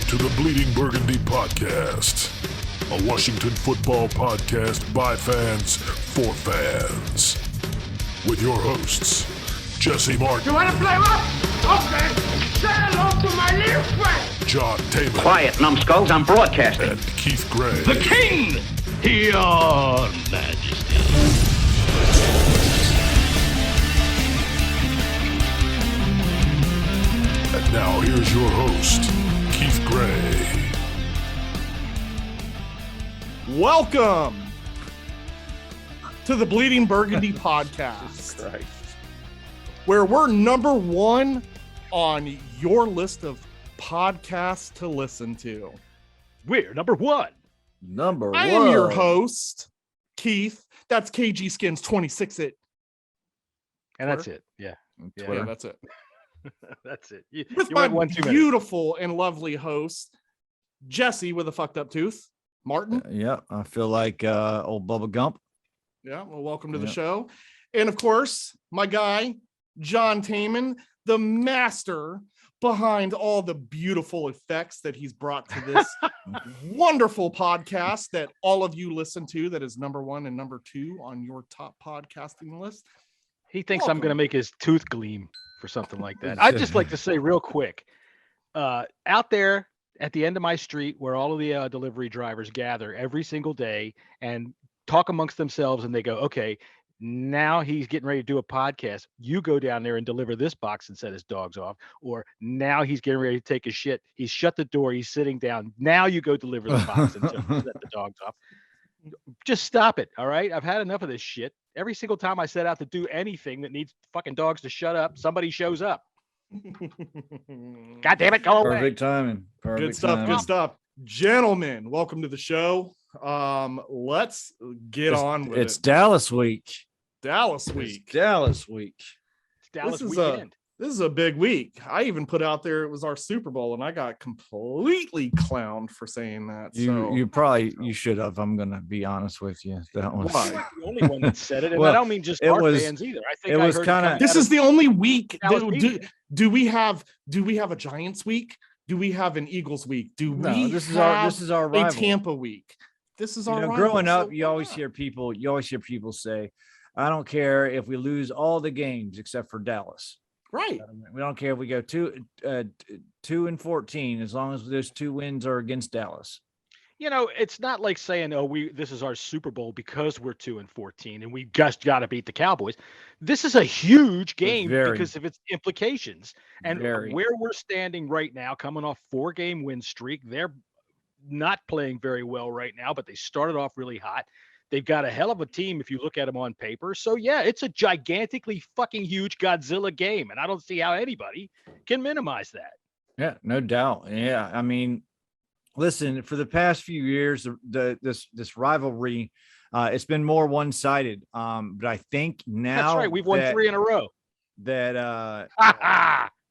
to the Bleeding Burgundy podcast, a Washington football podcast by fans for fans. With your hosts, Jesse Martin. You want to play what? Okay. Say hello to my little friend. John Taman. Quiet, numbskulls, I'm broadcasting. And Keith Gray. The King, your majesty. And now here's your host, Keith Gray. Welcome to the Bleeding Burgundy podcast, where we're number one on your list of podcasts to listen to. We're number one. I am your host, Keith. That's KG Skins 26 at. And that's it. Yeah. Yeah, that's it. That's it. With my beautiful and lovely host, Jesse with a fucked up tooth, Martin. Yeah, I feel like old Bubba Gump. Yeah, well, welcome to the show. And of course, my guy, John Taman, the master behind all the beautiful effects that he's brought to this wonderful podcast that all of you listen to, that is number one and number two on your top podcasting list. He thinks I'm going to make his tooth gleam for something like that. I'd just like to say real quick, out there at the end of my street where all of the delivery drivers gather every single day and talk amongst themselves, and they go, okay, now he's getting ready to do a podcast. You go down there and deliver this box and set his dogs off. Or now he's getting ready to take a shit. He's shut the door. He's sitting down. Now you go deliver the box and set the dogs off. Just stop it. All right. I've had enough of this shit. Every single time I set out to do anything that needs fucking dogs to shut up, somebody shows up. God damn it. Go away. Perfect timing. Good stuff. Gentlemen, welcome to the show. Let's get on with it. It's Dallas week. Dallas week. It's Dallas weekend. This is a big week. I even put out there it was our Super Bowl, and I got completely clowned for saying that. You should have. I'm gonna be honest with you. That was the only one that said it, and I don't mean just our fans either. I think it was kind of. This is the only week. Do we have a Giants week? Do we have an Eagles week? This is our rival. A Tampa week. This is our rival. Growing up, you always hear people say, "I don't care if we lose all the games except for Dallas." Right. We don't care if we go 2-14 as long as those two wins are against Dallas. It's not like saying, this is our Super Bowl because we're 2-14 and we just got to beat the Cowboys. This is a huge game because of its implications. And where we're standing right now, coming off 4-game win streak, they're not playing very well right now, but they started off really hot. They've got a hell of a team if you look at them on paper. So, yeah, it's a gigantically fucking huge Godzilla game, and I don't see how anybody can minimize that. Yeah, no doubt. Yeah, I mean, listen, for the past few years, this rivalry, it's been more one-sided. But I think now that's right. We've won 3 in a row. That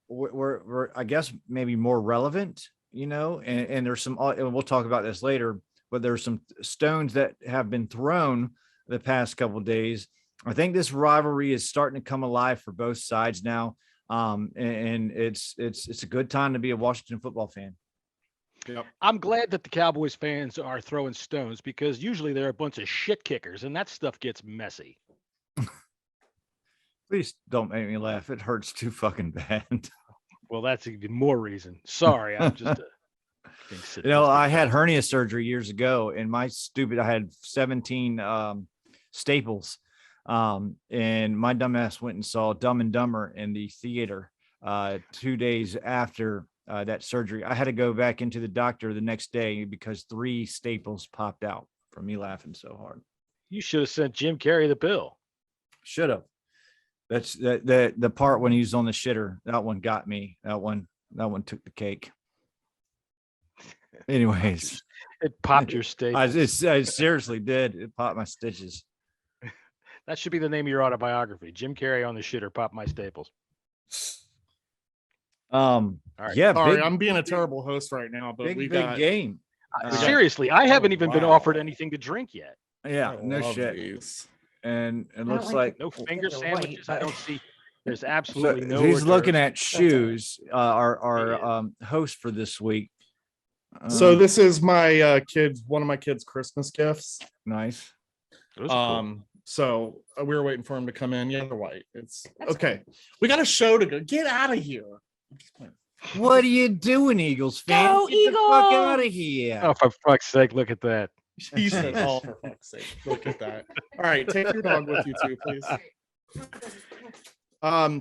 we're I guess maybe more relevant, and there's some, and we'll talk about this later. But there's some stones that have been thrown the past couple of days. I think this rivalry is starting to come alive for both sides now, and it's a good time to be a Washington football fan. Yep. I'm glad that the Cowboys fans are throwing stones because usually they're a bunch of shit kickers, and that stuff gets messy. Please don't make me laugh. It hurts too fucking bad. Well, that's even more reason. Sorry, I'm just I had hernia surgery years ago, and I had 17 staples, and my dumbass went and saw Dumb and Dumber in the theater 2 days after that surgery. I had to go back into the doctor the next day because 3 staples popped out from me laughing so hard. You should have sent Jim Carrey the bill. Should have. That's the part when he was on the shitter. That one got me. That one took the cake. Anyways, it popped your staples. I seriously did. It popped my stitches. That should be the name of your autobiography. Jim Carrey on the shitter popped my staples. All right. Yeah. Sorry, I'm being a terrible host right now, but big game. Seriously, I haven't even been offered anything to drink yet. Yeah, no shit. These. And it looks like no finger sandwiches. I don't see. There's absolutely no. He's looking at shoes. Our host for this week So this is my one of my kids' Christmas gifts. Nice. So we were waiting for him to come in. Yeah, they're white. It's okay. We got a show to go. Get out of here. What are you doing, Eagles fan? Go, Get the fuck Eagles! out of here. Oh, for fuck's sake, look at that. He said, "Oh, for fuck's sake, look at that." All right, take your dog with you too, please.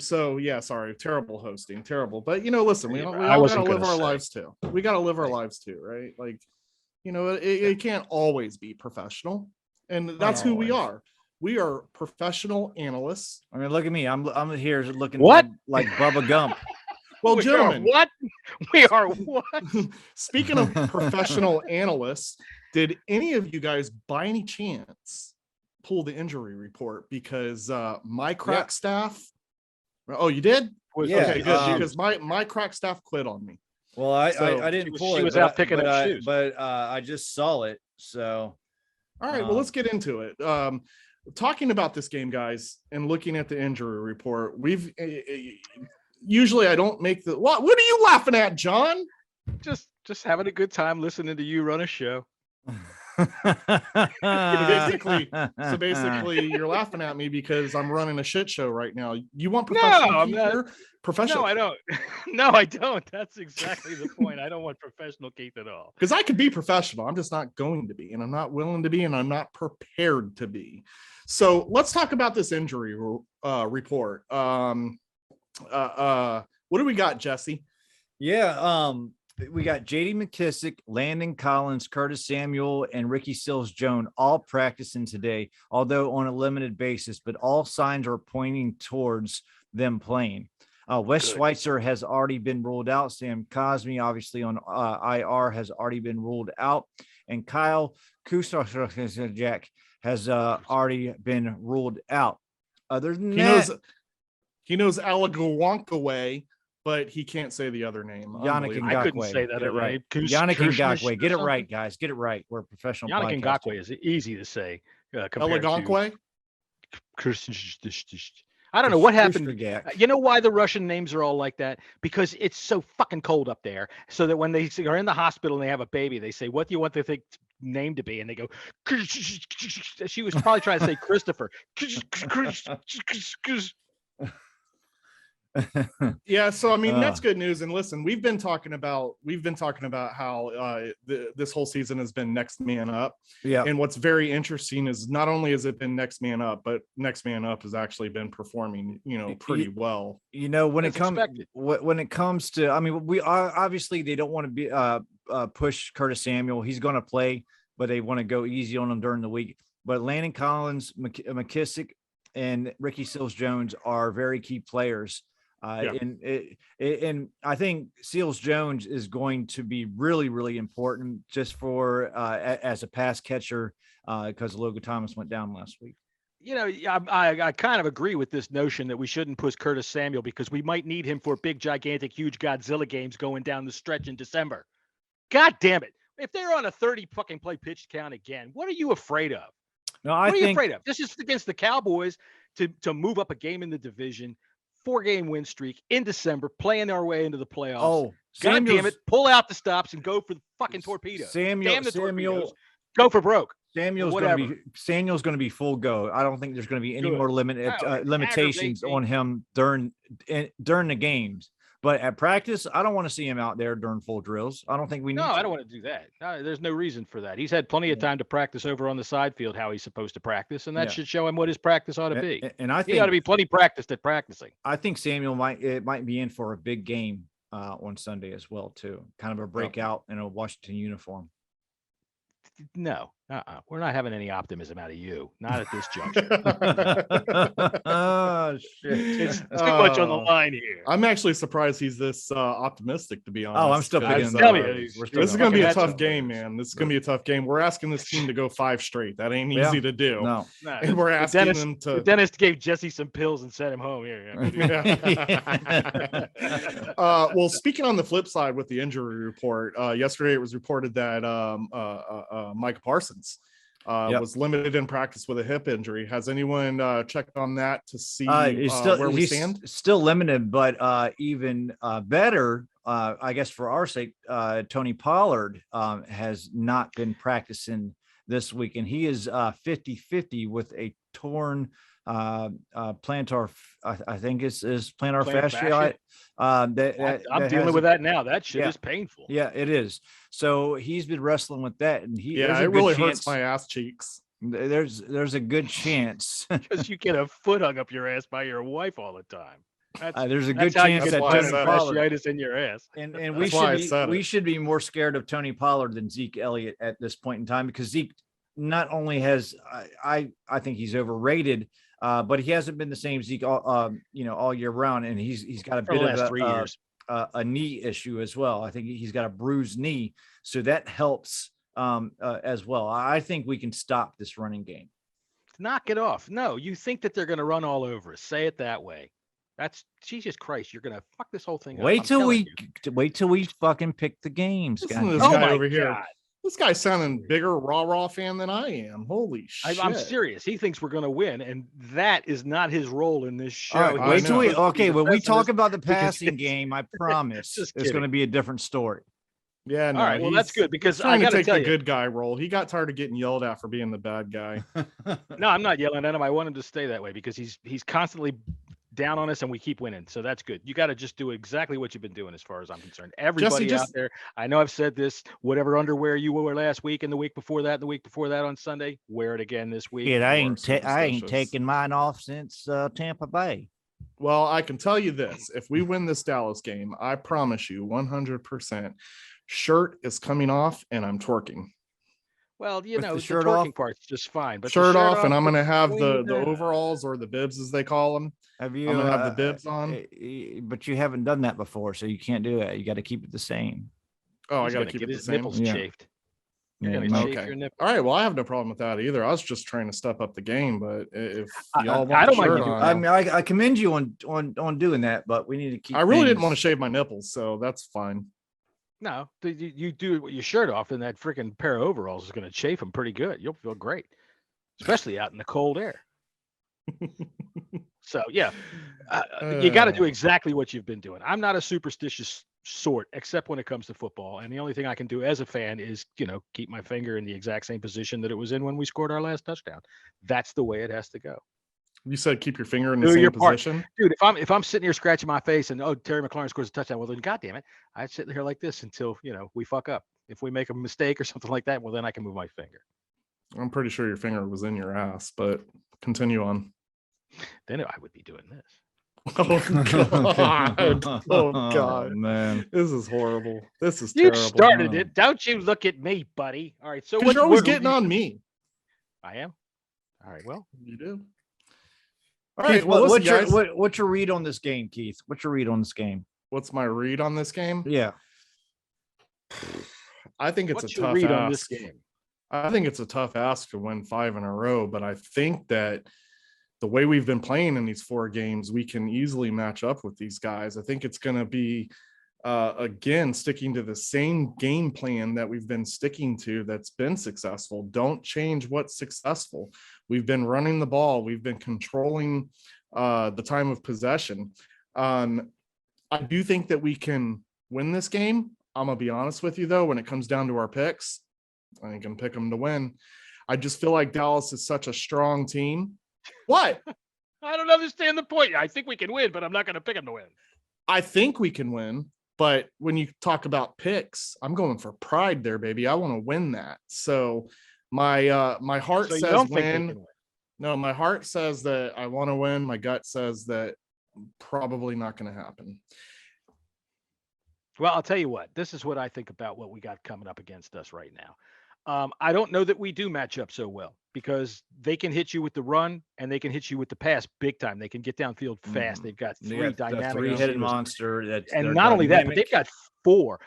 So yeah, sorry, terrible hosting, terrible. But listen, we all gotta live our lives too. We gotta live our lives too, right? Like, it can't always be professional, and that's who we are. We are professional analysts. I mean, look at me. I'm here looking What? like Bubba Gump. Well, gentlemen, what? We are what? Speaking of professional analysts, did any of you guys, by any chance, pull the injury report? Because my crack staff. Oh, you did? Yeah, okay, good. Because my crack staff quit on me. Well, I didn't pull it. She was out picking up shoes. But I just saw it. So, all right. Well, let's get into it. Talking about this game, guys, and looking at the injury report, we've usually I don't make the what are you laughing at, John? Just having a good time listening to you run a show. basically, you're laughing at me because I'm running a shit show right now. You want professional? No, professional. No, I don't. No, I don't. That's exactly the point. I don't want professional Keith at all. Because I could be professional. I'm just not going to be, and I'm not willing to be, and I'm not prepared to be. So let's talk about this injury report. What do we got, Jesse? Yeah, we got J.D. McKissick, Landon Collins, Curtis Samuel, and Ricky Seals-Jones all practicing today, although on a limited basis, but all signs are pointing towards them playing. Wes Schweitzer has already been ruled out. Sam Cosmi, obviously on IR, has already been ruled out. And Kyle Kusarjak has already been ruled out. Other than he knows Alagowankaway, but he can't say the other name. Yannick Ngakoue. I couldn't say that right. Yannick Ngakoue. Get it right, guys. Get it right. We're professional. Yannick Ngakoue is easy to say. Alagowankaway? I don't know what happened. You know why the Russian names are all like that? Because it's so fucking cold up there. So that when they are in the hospital and they have a baby, they say, "What do you want the name to be?" And they go, she was probably trying to say Christopher. Yeah, so I mean that's good news. And listen, we've been talking about how this whole season has been next man up. Yeah. And what's very interesting is not only has it been next man up, but next man up has actually been performing, pretty well. When it comes to, I mean, we are obviously they don't want to be push Curtis Samuel. He's going to play, but they want to go easy on him during the week. But Landon Collins, McKissick, and Ricky Seals-Jones are very key players. And I think Seals-Jones is going to be really, really important just for as a pass catcher because Logan Thomas went down last week. I kind of agree with this notion that we shouldn't push Curtis Samuel because we might need him for big, gigantic, huge Godzilla games going down the stretch in December. God damn it. If they're on a 30 fucking play pitch count again, what are you afraid of? No, what are you afraid of? This is against the Cowboys to move up a game in the division. 4-game win streak in December, playing our way into the playoffs. Oh, God damn it. Pull out the stops and go for the fucking torpedo. Torpedoes. Go for broke. Samuel's going to be full go. I don't think there's going to be any more limitations on him during the games. But at practice, I don't want to see him out there during full drills. I don't think we need. No, I don't want to do that. There's no reason for that. He's had plenty of time to practice over on the side field how he's supposed to practice, and that should show him what his practice ought to be. And I think he ought to be plenty practiced at practicing. I think Samuel might be in for a big game on Sunday as well too. Kind of a breakout in a Washington uniform. No, we're not having any optimism out of you. Not at this juncture. Oh shit! It's too much on the line here. I'm actually surprised he's this optimistic, to be honest. Oh, I'm still picking. This is going to be a tough game, man. This is going to be a tough game. We're asking this team to go 5 straight. That ain't easy to do. No, and we're asking them to. The dentist gave Jesse some pills and sent him home. Well, speaking on the flip side with the injury report, yesterday it was reported that Mike Parsons was limited in practice with a hip injury. Has anyone checked on that to see where we stand? Still limited, but even better I guess for our sake, Tony Pollard has not been practicing this week, and he is 50-50 with a torn plantar. I think is plantar fascia. I'm dealing with that now. That shit is painful. Yeah, it is. So he's been wrestling with that, and it really hurts my ass cheeks. There's a good chance because you get a foot hung up your ass by your wife all the time. There's a good chance that Tony Pollard is in your ass. And we should be more scared of Tony Pollard than Zeke Elliott at this point in time, because Zeke not only has I think he's overrated, but he hasn't been the same Zeke all year round, and he's got a bit of a knee issue as well. I think he's got a bruised knee, so that helps as well. I think we can stop this running game. Knock it off. No, you think that they're going to run all over us. Say it that way. That's Jesus Christ. You're going to fuck this whole thing up. Wait till we fucking pick the games, guys. Listen to this guy over here. This guy's sounding bigger rah fan than I am. Holy shit. I'm serious. He thinks we're going to win, and that is not his role in this show. All right, wait till when we talk about the passing game, I promise it's going to be a different story. Yeah, no, all right. Well, that's good, because I got to take the good guy role. He got tired of getting yelled at for being the bad guy. No, I'm not yelling at him. I want him to stay that way, because he's constantly down on us, and we keep winning. So that's good. You got to just do exactly what you've been doing, as far as I'm concerned. Everybody out there, I know I've said this, whatever underwear you wore last week and the week before that, and the week before that on Sunday, wear it again this week. Yeah, I ain't taking mine off since Tampa Bay. Well, I can tell you this. If we win this Dallas game, I promise you 100%, shirt is coming off and I'm twerking. Well, the twerking part's just fine. But shirt off, and I'm going to have the overalls, or the bibs as they call them. I'm going to have the bibs on. But you haven't done that before, so you can't do it. You got to keep it the same. Oh, I got to keep it the same. Nipples chafed. Okay. All right. Well, I have no problem with that either. I was just trying to step up the game, but if y'all want I don't shirt mind on, I mean, I commend you on doing that, but we need to keep. I really didn't want to shave my nipples, so that's fine. No, you do with your shirt off, and that freaking pair of overalls is going to chafe them pretty good. You'll feel great, especially out in the cold air. So yeah, you got to do exactly what you've been doing. I'm not a superstitious sort, except when it comes to football, and the only thing I can do as a fan is keep my finger in the exact same position that it was in when we scored our last touchdown. That's the way it has to go. You said keep your finger in the same position, dude. If I'm sitting here scratching my face and Terry McLaurin scores a touchdown, well then goddamn it, I sit here like this until we fuck up. If we make a mistake or something like that, well then I can move my finger. I'm pretty sure your finger was in your ass, but continue on. Then I would be doing this. Oh God! Oh God, man, this is horrible. This is terrible. You started it. Don't you look at me, buddy. All right, so you're always getting on me. I am. All right, well, you do. All right. Well, what's your read on this game, Keith? What's your read on this game? What's my read on this game? Yeah. I think it's a tough ask. On this game? I think it's a tough ask to win 5 in a row, but I think that the way we've been playing in these 4 games, we can easily match up with these guys. I think it's going to be, again, sticking to the same game plan that we've been sticking to that's been successful. Don't change what's successful. We've been running the ball. We've been controlling the time of possession. I do think that we can win this game. I'm going to be honest with you, though, when it comes down to our picks, I ain't going to pick them to win. I just feel like Dallas is such a strong team. What? I don't understand the point. I think we can win, but I'm not going to pick them to win. I think we can win. But when you talk about picks, I'm going for pride there, baby. I want to win that. So my heart says win. No, my heart says that I want to win. My gut says that probably not going to happen. Well, I'll tell you what. This is what I think about what we got coming up against us right now. I don't know that we do match up so well, because they can hit you with the run and they can hit you with the pass big time. They can get downfield fast. They've got 3 dynamic 3-headed monster. And not only that, but they've got 4.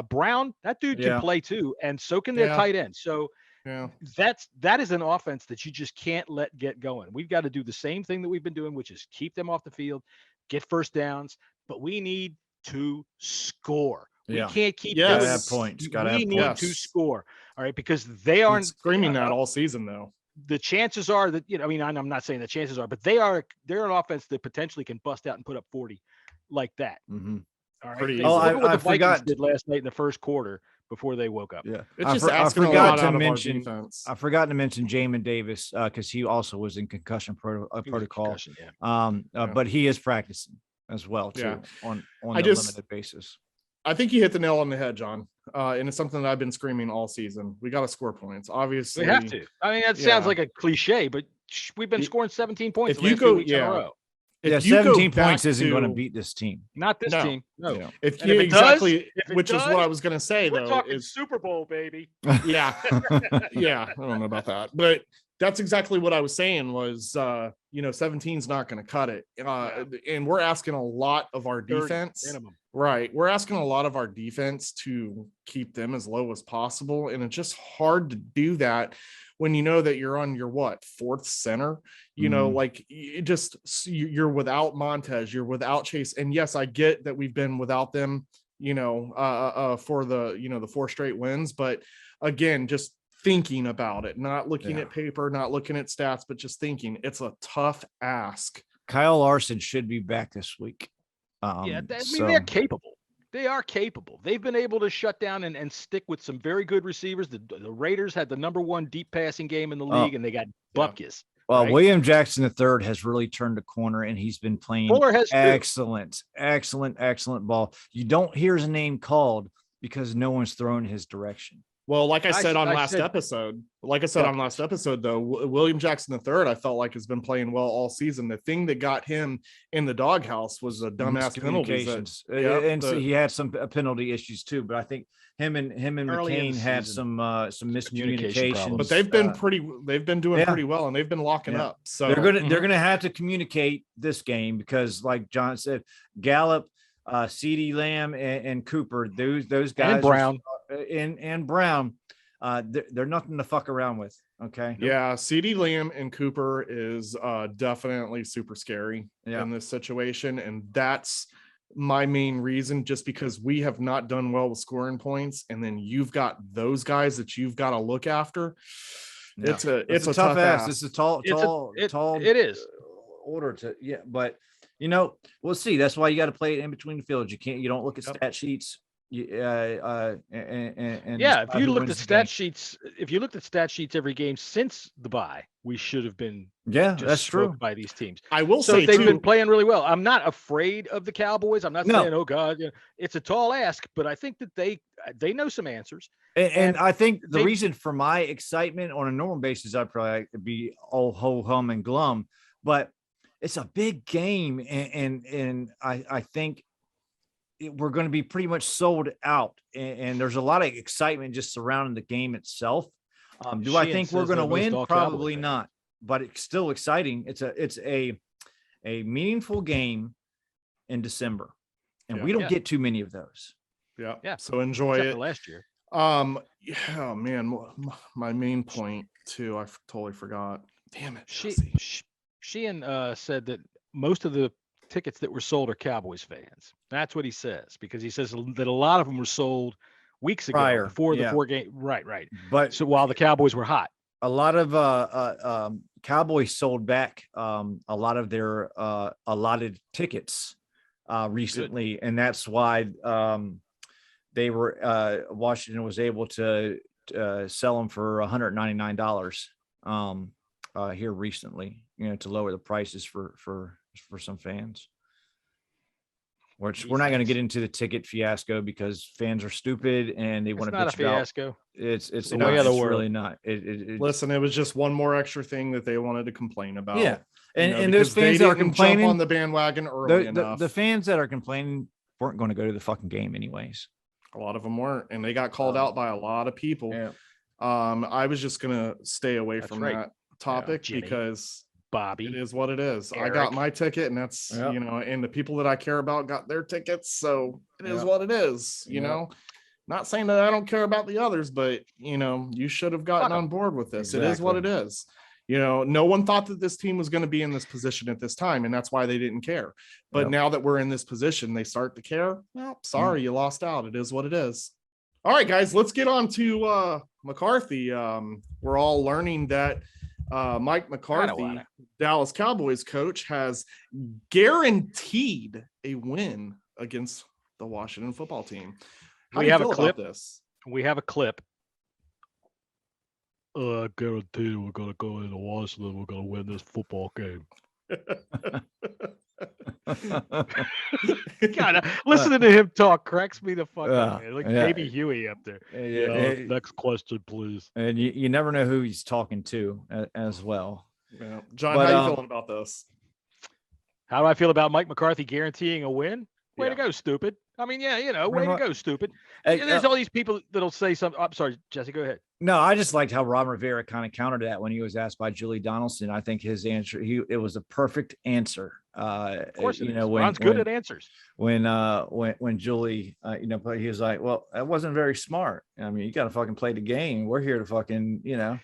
Brown, that dude can play too, and so can their tight end. So that is an offense that you just can't let get going. We've got to do the same thing that we've been doing, which is keep them off the field, get first downs, but we need to score. We can't keep doing that point. We need to score. All right, because they aren't screaming that all season, though. The chances are that I'm not saying the chances are, but they're an offense that potentially can bust out and put up 40 like that. Mm-hmm. All right. Pretty Look easy. at what I the Vikings forgot. did last night in the first quarter before they woke up. Yeah, It's just I asking a forgot lot to out mention. of our defense. I forgot to mention Jamin Davis because he also was in concussion He was in protocol. concussion, yeah. But he is practicing as well too Yeah. on I a just- limited basis. I think you hit the nail on the head, John. And it's something that I've been screaming all season. We got to score points. Obviously, We have to. I mean, that sounds like a cliche, but we've been scoring 17 points if the you last go- 2 weeks in yeah. a row. If Yeah, you go 17 back points isn't going to to- beat this team. Not this No. team. No. Yeah. If And you if it does- exactly, if it which is what does, I was going to say We're though, talking is Super Bowl, baby. yeah, yeah. I don't know about that, but that's exactly what I was saying was, 17 is not going to cut it. And we're asking a lot of our 30 defense. minimum. Right. We're asking a lot of our defense to keep them as low as possible. And it's just hard to do that when you know that you're on your fourth center, you're without Montez, you're without Chase. And yes, I get that we've been without them, for the 4 straight wins. But again, just thinking about it, not looking at paper, not looking at stats, but just thinking it's a tough ask. Kyle Larson should be back this week. They're capable. They are capable. They've been able to shut down and stick with some very good receivers. The Raiders had the #1 deep passing game in the league, and they got bupkis. Well, right? William Jackson III has really turned a corner, and he's been playing Fuller has too. excellent ball. You don't hear his name called because no one's thrown his direction. Well, like I said on last said- episode, though, William Jackson III, I felt like has been playing well all season. The thing that got him in the doghouse was a dumbass penalty. So he had some penalty issues too. But I think him and Early in McCain the had season. some miscommunication. problems. But they've been doing pretty well, and they've been locking up. So they're gonna have to communicate this game because, like John said, Gallup, CeeDee Lamb, and Cooper, those guys, And Brown. and Brown, they're nothing to fuck around with. Okay. Yeah, CeeDee Lamb and Cooper is definitely super scary in this situation, and that's my main reason. Just because we have not done well with scoring points, and then you've got those guys that you've got to look after. Yeah. It's a tough ask. It's a tall. It is order to but we'll see. That's why you got to play it in between the fields. You don't look at stat sheets. if you looked at stat sheets every game since the bye, we should have been that's true by these teams. I will So say they've too, been playing really well. I'm not afraid of the Cowboys. I'm not No. saying, oh God, it's a tall ask, but I think that they know some answers. and I think the they- reason for my excitement on a normal basis, I'd probably be all ho hum and glum, but it's a big game, and I think we're going to be pretty much sold out, and there's a lot of excitement just surrounding the game itself. Do I think we're going to win? Probably not, but it's still exciting. It's a meaningful game in December, and we don't get too many of those. Yeah. So enjoy Except it. for last year. Oh man, my main point too. I totally forgot. Damn it. Sheehan said that most of the tickets that were sold are Cowboys fans. That's what he says, because he says that a lot of them were sold weeks ago before the 4 game. Right. But so while the Cowboys were hot, a lot of Cowboys sold back a lot of their allotted tickets recently, and that's why they were Washington was able to sell them for $199 here recently, to lower the prices for some fans. Which we're not going to get into the ticket fiasco because fans are stupid and they want to bitch about. Fiasco. It's the way of the world. Really not. Listen, it was just one more extra thing that they wanted to complain about. Yeah, and because those fans that are complaining jump on the bandwagon early enough. The fans that are complaining weren't going to go to the fucking game anyways. A lot of them weren't, and they got called out by a lot of people. Yeah. I was just gonna stay away from that topic because Bobby, it is what it is. Eric. I got my ticket, and that's and the people that I care about got their tickets, so it is what it is. You know, not saying that I don't care about the others, but you should have gotten on board with this. Exactly. It is what it is. No one thought that this team was going to be in this position at this time, and that's why they didn't care. But now that we're in this position, they start to care. Well, sorry, you lost out. It is what it is. All right, guys, let's get on to McCarthy. We're all learning that Mike McCarthy, Dallas Cowboys coach, has guaranteed a win against the Washington football team. How We do you have a feel clip. about this? We have a clip. I guarantee you we're going to go into Washington. We're going to win this football game. God, listening to him talk cracks me the fuck up, man. Like yeah. Baby Huey up there. Next question, please. And you never know who he's talking to as well. Yeah. John, But, how you feeling about this? How do I feel about Mike McCarthy guaranteeing a win? Way Yeah. to go, stupid. I mean, yeah, way to go, stupid. Hey, There's all these people that'll say something. I'm sorry, Jesse, go ahead. No, I just liked how Ron Rivera kind of countered that when he was asked by Julie Donaldson. I think his answer, it was a perfect answer. Of course, Ron's good at answers. When Julie, but he was like, well, that wasn't very smart. I mean, you got to fucking play the game. We're here to fucking, Yeah,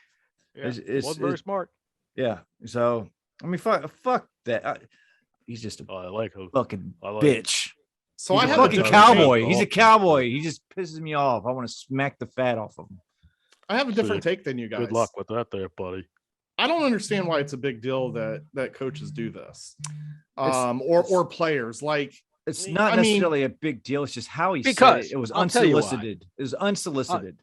wasn't very smart. Yeah. So, I mean, fuck that. He's just a I like him. fucking I like bitch. So He's I a have fucking a different cowboy. take. He's a cowboy. He just pisses me off. I want to smack the fat off of him. I have a different take than you guys. Good luck with that there, buddy. I don't understand why it's a big deal that coaches do this, or players. Like, It's not necessarily a big deal. It's just how he said Because it. It was I'll tell you why. unsolicited. It was unsolicited.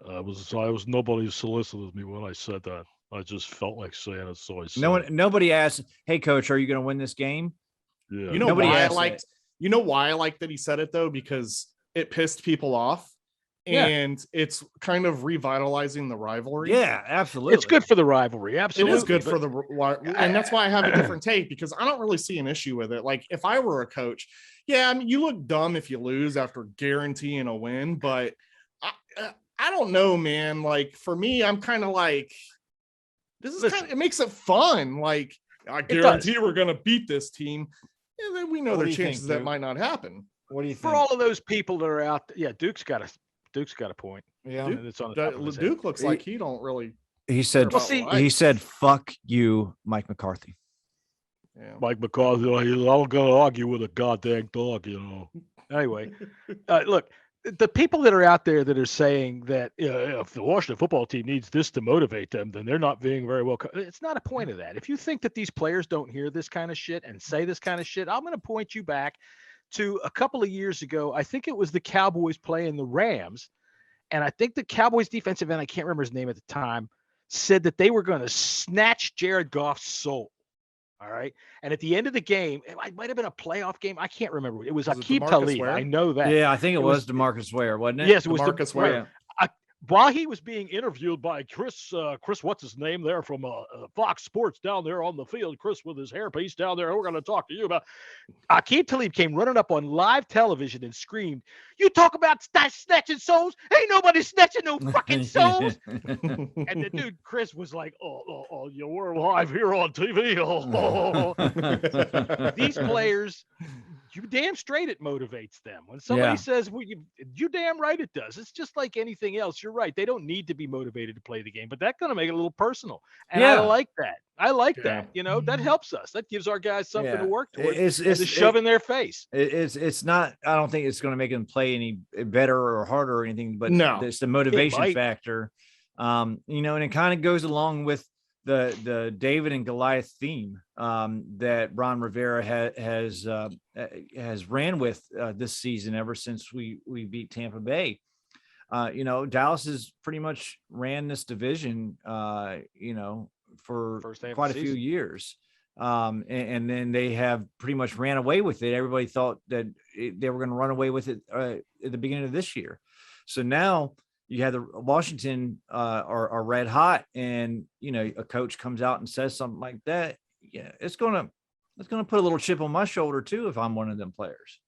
I was nobody solicited me when I said that. I just felt like saying it, so I said Nobody asked, "Hey, coach, are you going to win this game?" Yeah. you know Nobody why I asked liked. You know why I liked that he said it though, because it pissed people off, and it's kind of revitalizing the rivalry. Yeah, absolutely. It's good for the rivalry. It Absolutely. is good for the, and that's why I have a different take, because I don't really see an issue with it. Like, if I were a coach, yeah, I mean, you look dumb if you lose after guaranteeing a win, but I don't know, man. Like, for me, I'm kind of like, this is kind of, it makes it fun. Like, I guarantee we're gonna beat this team, and then we know What there do are you think, chances that Duke? might not happen. What do you think? For all of those people that are out there, yeah, Duke's got a point. yeah. Duke- It's on the top of his head. Duke looks like he don't really. He said, Well, see- he said, "Fuck you, Mike McCarthy." Yeah. Mike McCarthy, I'm going to argue with a goddamn dog, Anyway, look, the people that are out there that are saying that if the Washington football team needs this to motivate them, then they're not being very well. It's not a point of that. If you think that these players don't hear this kind of shit and say this kind of shit, I'm going to point you back to a couple of years ago. I think it was the Cowboys playing the Rams. And I think the Cowboys defensive end, I can't remember his name at the time, said that they were going to snatch Jared Goff's soul. All right. And at the end of the game, it might have been a playoff game. I can't remember. It was Was it Aqib DeMarcus Talib. Ware? I know that. Yeah, I think it was DeMarcus Ware, wasn't it? Yes, it was DeMarcus Ware. Ware. While he was being interviewed by Chris, what's his name there from Fox Sports down there on the field, Chris with his hairpiece down there, we're going to talk to you about. Aqib Talib came running up on live television and screamed, "You talk about snatching souls? Ain't nobody snatching no fucking souls." And the dude, Chris, was like, oh, you were live here on TV. These players, you damn straight it motivates them. When somebody says, well, you damn right it does. It's just like anything else. You're right. They don't need to be motivated to play the game, but that's going to make it a little personal. And I like that. I like that. That helps us. That gives our guys something to work towards. It's to shove in their face. It's not, I don't think it's going to make them play any better or harder or anything, but No, it's the motivation factor. And it kind of goes along with the David and Goliath theme that Ron Rivera has ran with this season ever since we beat Tampa Bay. Dallas has pretty much ran this division, for quite a few years. And then they have pretty much ran away with it. Everybody thought that they were going to run away with it at the beginning of this year. So now you have the Washington are red hot, and a coach comes out and says something like that. Yeah, it's gonna put a little chip on my shoulder too if I'm one of them players.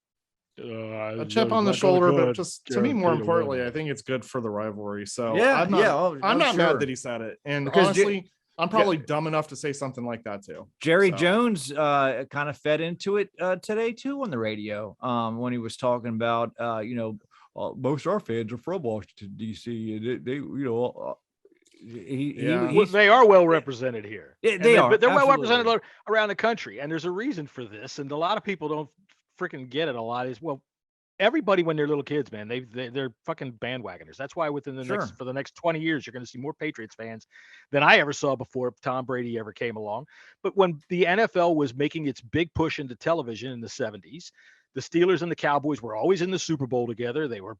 A chip on the shoulder, but just to me, more importantly, I think it's good for the rivalry. So I'm not mad that he said it. And because honestly, I'm probably dumb enough to say something like that too. Jerry Jones kind of fed into it today too on the radio when he was talking about most of our fans are from Washington D.C. and they are well represented here. They are, but they're well represented around the country, and there's a reason for this. And a lot of people don't freaking get it. A lot is everybody when they're little kids, man, they're fucking bandwagoners. That's why within the next 20 years, you're going to see more Patriots fans than I ever saw before Tom Brady ever came along. But when the NFL was making its big push into television in the 70s, the Steelers and the Cowboys were always in the Super Bowl together. They were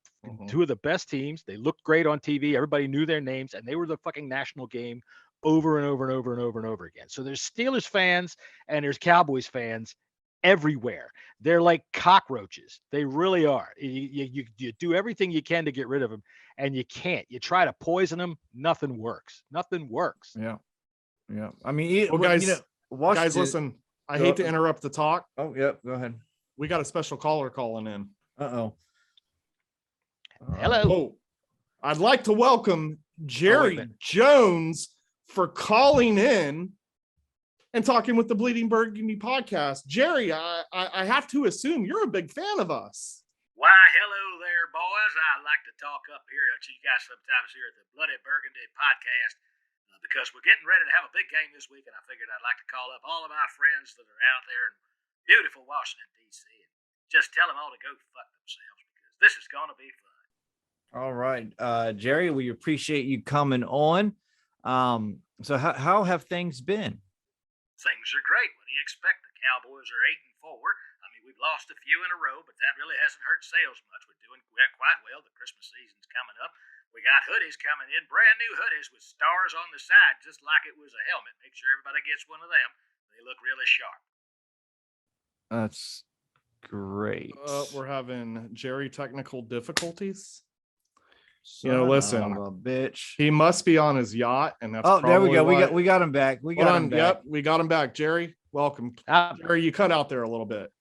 two of the best teams. They looked great on TV. Everybody knew their names, and they were the fucking national game over and over and over and over and over again. So there's Steelers fans and there's Cowboys fans everywhere. They're like cockroaches. They really are. You do everything you can to get rid of them, and you can't. You try to poison them, nothing works. Nothing works. Yeah. I mean, Well, guys, Washington, listen. I hate to interrupt the talk. Oh, yeah. Go ahead. We got a special caller calling in. Uh-oh. Hello. Oh, I'd like to welcome Jerry Jones for calling in and talking with the Bleeding Burgundy podcast. Jerry, I have to assume you're a big fan of us. Why, hello there, boys. I like to talk up here to you guys sometimes here at the Bloody Burgundy podcast because we're getting ready to have a big game this week, and I figured I'd like to call up all of my friends that are out there in beautiful Washington, D.C., and just tell them all to go fuck themselves because this is going to be fun. All right. Jerry, we appreciate you coming on. So how have things been? Things are great. What do you expect? The Cowboys are 8-4. I mean, we've lost a few in a row, but that really hasn't hurt sales much. We're doing quite well. The Christmas season's coming up. We got hoodies coming in, brand new hoodies with stars on the side, just like it was a helmet. Make sure everybody gets one of them. They look really sharp. That's great. We're having Jerry technical difficulties. Listen, Son of a bitch. He must be on his yacht, and that's there we go. why- We got him back. We got him back. Yep, we got him back. Jerry, welcome. Jerry, you cut out there a little bit.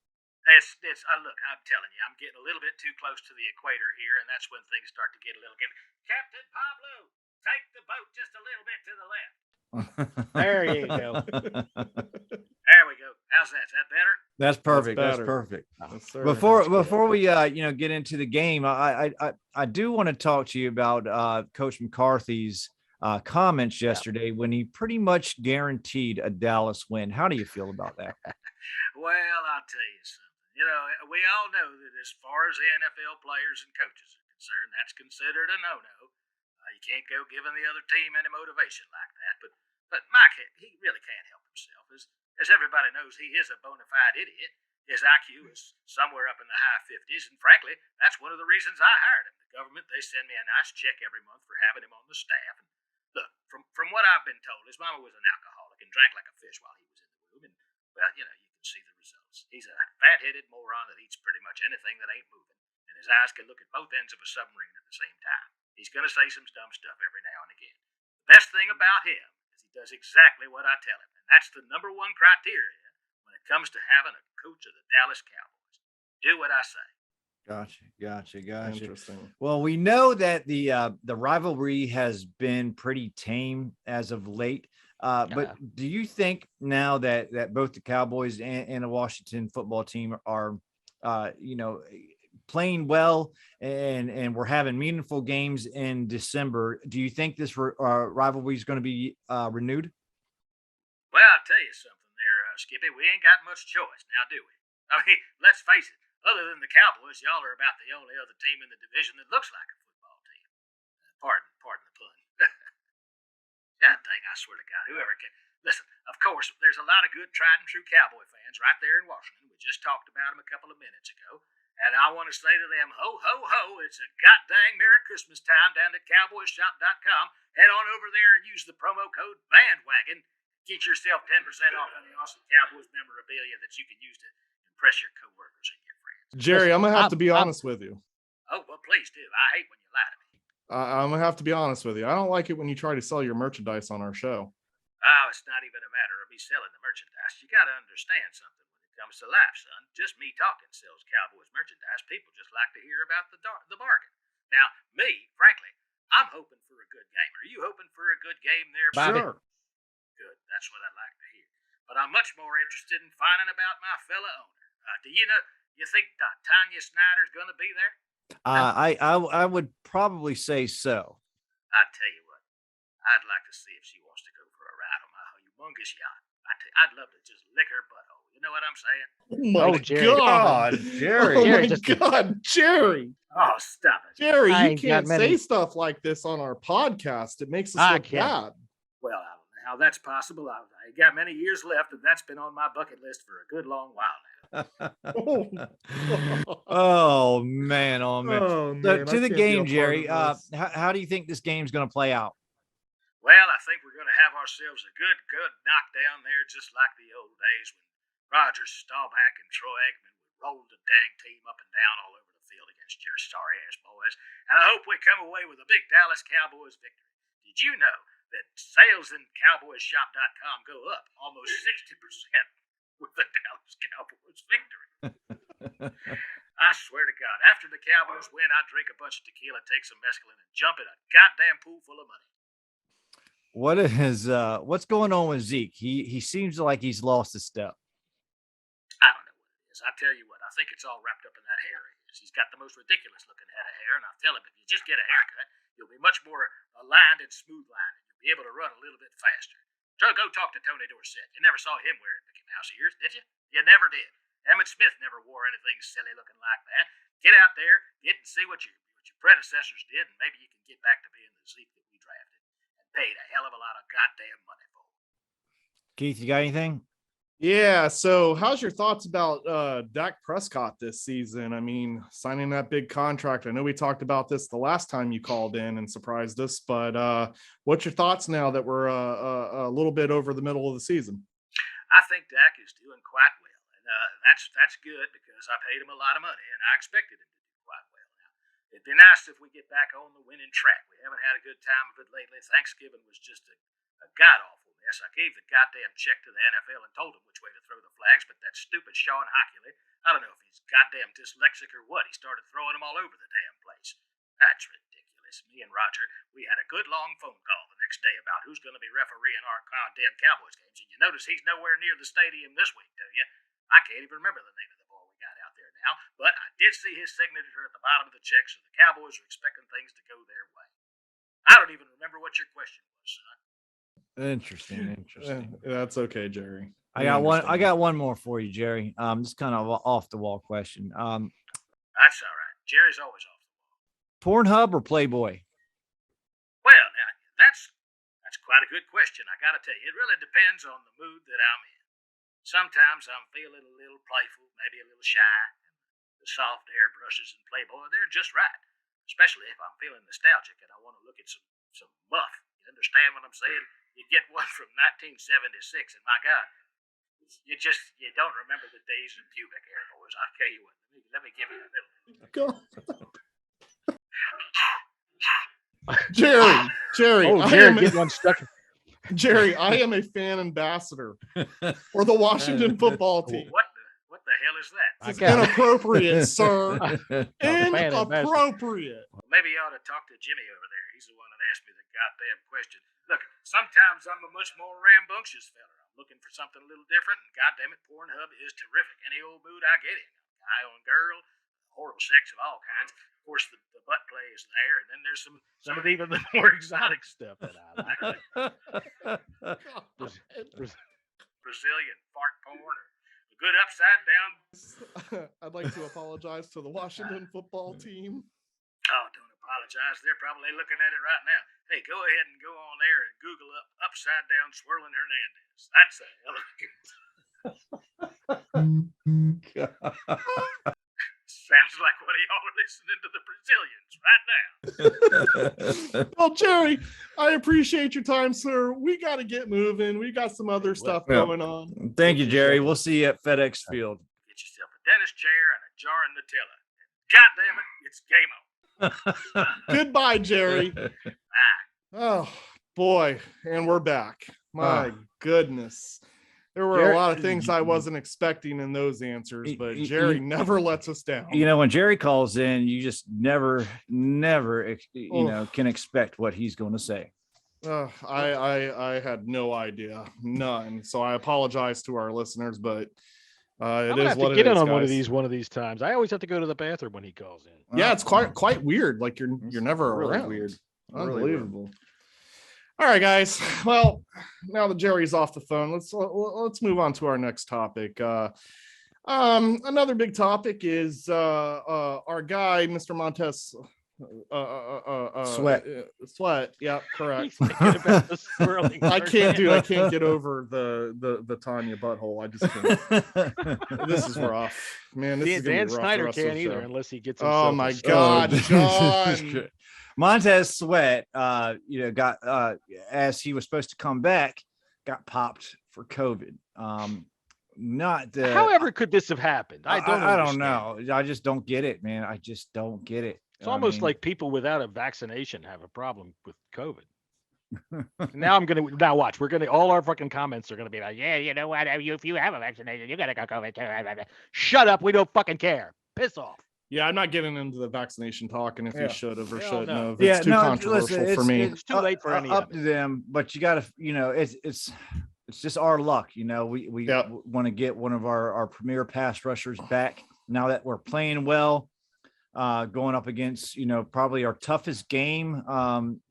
It's look, I'm telling you, I'm getting a little bit too close to the equator here, and that's when things start to get a little. Captain Pablo, take the boat just a little bit to the left. There you go. There we go. How's that? Is that better? That's perfect. That's better. perfect. Yes, sir. Before we get into the game, I do want to talk to you about Coach McCarthy's comments yesterday when he pretty much guaranteed a Dallas win. How do you feel about that? Well, I'll tell you something. We all know that as far as the NFL players and coaches are concerned, that's considered a no-no. You can't go giving the other team any motivation like that. But Mike, he really can't help himself. As everybody knows, he is a bona fide idiot. His IQ is somewhere up in the high 50s, and frankly, that's one of the reasons I hired him. The government, they send me a nice check every month for having him on the staff. And look, from what I've been told, his mama was an alcoholic and drank like a fish while he was in the womb. And, well, you can see the results. He's a fat-headed moron that eats pretty much anything that ain't moving, and his eyes can look at both ends of a submarine at the same time. He's going to say some dumb stuff every now and again. The best thing about him is he does exactly what I tell him, and that's the number one criteria when it comes to having a coach of the Dallas Cowboys. Do what I say. Gotcha. Interesting. Well, we know that the rivalry has been pretty tame as of late. But do you think now that both the Cowboys and the Washington football team are, playing well and we're having meaningful games in December, do you think this rivalry is going to be renewed? Well, I'll tell you something there, Skippy. We ain't got much choice now, do we? I mean, let's face it. Other than the Cowboys, y'all are about the only other team in the division that looks like a football team. Pardon the pun. God dang, I swear to God, whoever can. Listen, of course, there's a lot of good, tried and true Cowboy fans right there in Washington. We just talked about them a couple of minutes ago. And I want to say to them, ho, ho, ho, it's a goddamn Merry Christmas time down at cowboyshop.com. Head on over there and use the promo code BANDWAGON. Get yourself 10% off any awesome Cowboys memorabilia that you can use to impress your coworkers and your friends. Jerry, I'm going to have to be honest with you. Oh, well, please do. I hate when you lie to me. I'm going to have to be honest with you. I don't like it when you try to sell your merchandise on our show. Oh, it's not even a matter of me selling the merchandise. You got to understand something when it comes to life, son. Just me talking sells Cowboys merchandise. People just like to hear about the bargain. Now, me, frankly, I'm hoping for a good game. Are you hoping for a good game there, Bobby? Sure. Good. That's what I'd like to hear. But I'm much more interested in finding about my fella owner. Do you think Tanya Snyder's going to be there? I would probably say so. I tell you what, I'd like to see if she wants to go for a ride on my humongous yacht. I'd love to just lick her butthole. You know what I'm saying? Oh, my Jerry. God. Jerry. Oh, Jerry, my God, Jerry. Oh, stop it. Jerry, I you ain't got can't many. say stuff like this on our podcast. It makes us I look can't. bad. Well, I don't know how that's possible. I got many years left, and that's been on my bucket list for a good long while now. Oh man, oh man. Oh, So man, to I the can't be a game, part Jerry. of this. How do you think this game's going to play out? Well, I think we're going to have ourselves a good knockdown there, just like the old days when Rodgers, Staubach, and Troy Aikman would roll the dang team up and down all over the field against your sorry-ass boys. And I hope we come away with a big Dallas Cowboys victory. Did you know that sales in CowboysShop.com go up almost 60% with the Dallas Cowboys victory? I swear to God, after the Cowboys win, I drink a bunch of tequila, take some mescaline, and jump in a goddamn pool full of money. What's going on with Zeke? He seems like he's lost his step. I don't know what it is. I tell you what, I think it's all wrapped up in that hair. He's got the most ridiculous looking head of hair, and I tell him if you just get a haircut, you'll be much more aligned and smooth lined, and you'll be able to run a little bit faster. So go talk to Tony Dorsett. You never saw him wearing Mickey Mouse ears, did you? You never did. Emmett Smith never wore anything silly looking like that. Get out there, get and see what your predecessors did, and maybe you can get back to being the Zeke that we drafted and paid a hell of a lot of goddamn money for. Keith, you got anything? Yeah. So how's your thoughts about Dak Prescott this season? I mean, signing that big contract. I know we talked about this the last time you called in and surprised us, but what's your thoughts now that we're a little bit over the middle of the season? I think Dak is doing quite well. And that's good because I paid him a lot of money and I expected him to do quite well. Now, it'd be nice if we get back on the winning track. We haven't had a good time of it lately. Thanksgiving was just a god-awful mess. I gave the goddamn check to the NFL and told them which way to throw the flags, but that stupid Sean Hockley, I don't know if he's goddamn dyslexic or what, he started throwing them all over the damn place. That's ridiculous. Me and Roger, we had a good long phone call the next day about who's going to be refereeing our goddamn Cowboys games, and you notice he's nowhere near the stadium this week, do you? I can't even remember the name of the boy we got out there now, but I did see his signature at the bottom of the check, so the Cowboys are expecting things to go their way. I don't even remember what your question was, son. Interesting. That's okay, Jerry. I got one more for you, Jerry. Just kind of off the wall question. That's all right. Jerry's always off the wall. Pornhub or Playboy? Well, now, that's quite a good question. I got to tell you, it really depends on the mood that I'm in. Sometimes I'm feeling a little playful, maybe a little shy. The soft airbrushes in Playboy, they're just right. Especially if I'm feeling nostalgic and I want to look at some muff. You understand what I'm saying? You get one from 1976, and my God, you don't remember the days of pubic hair, boys. I'll tell you what. Let me give you a little. Go. Jerry. Oh, Jerry, get one stuck. Jerry, I am a fan ambassador for the Washington football team. What the hell is that? It's inappropriate, sir. Fan ambassador. Inappropriate. Well, maybe you ought to talk to Jimmy over there. He's the one that asked me the goddamn question. Look, sometimes I'm a much more rambunctious fella. I'm looking for something a little different, and goddamn it, Pornhub is terrific. Any old mood I get in. Guy on girl, horrible sex of all kinds. Of course, the butt play is there, and then there's some of even the more exotic stuff that I like. Brazilian fart porn or a good upside down. I'd like to apologize to the Washington football team. Oh, don't apologize. They're probably looking at it right now. Hey, go ahead and go on there and Google up upside down swirling Hernandez. That's a hell of a good. Sounds like one of y'all are listening to the Brazilians right now. Well, Jerry, I appreciate your time, sir. We got to get moving. We got some other stuff going on. Thank you, Jerry. We'll see you at FedEx Field. Get yourself a dentist chair and a jar of Nutella. God damn it, it's game on. Goodbye, Jerry. Oh, boy. And we're back. My goodness. There were a lot of things I wasn't expecting in those answers, but Jerry never lets us down. You know, when Jerry calls in, you just never, can expect what he's going to say. I had no idea, none. So I apologize to our listeners, but I'm gonna have to get in on one of these times. I always have to go to the bathroom when he calls in. Yeah, it's quite weird. Like you're never really around. Weird. Unbelievable. Really All right, guys. Well, now that Jerry's off the phone, let's move on to our next topic. Another big topic is our guy, Mr. Sweat. Sweat. Yeah, correct. He's thinking about the swirling I can't tornado. I can't get over the Tanya butthole. I just can't. This is rough, man. This See, is gonna Dan be rough. Snyder the rest of can't the either show. unless he gets Oh himself. my a- God, this is John. good. Montez Sweat, got as he was supposed to come back, got popped for COVID. Not the. However, could this have happened? I don't understand. know. I just don't get it, man. I just don't get it. It's almost like people without a vaccination have a problem with COVID. Now watch. All our fucking comments are gonna be like, yeah, you know what? If you have a vaccination, you gotta go COVID too. Shut up. We don't fucking care. Piss off. Yeah, I'm not getting into the vaccination talk, and if you should have or Hell shouldn't no. have. It's too controversial for me. It's too late for any of up it. to them, but you gotta, it's just our luck. We want to get one of our premier pass rushers back now that we're playing well, going up against, probably our toughest game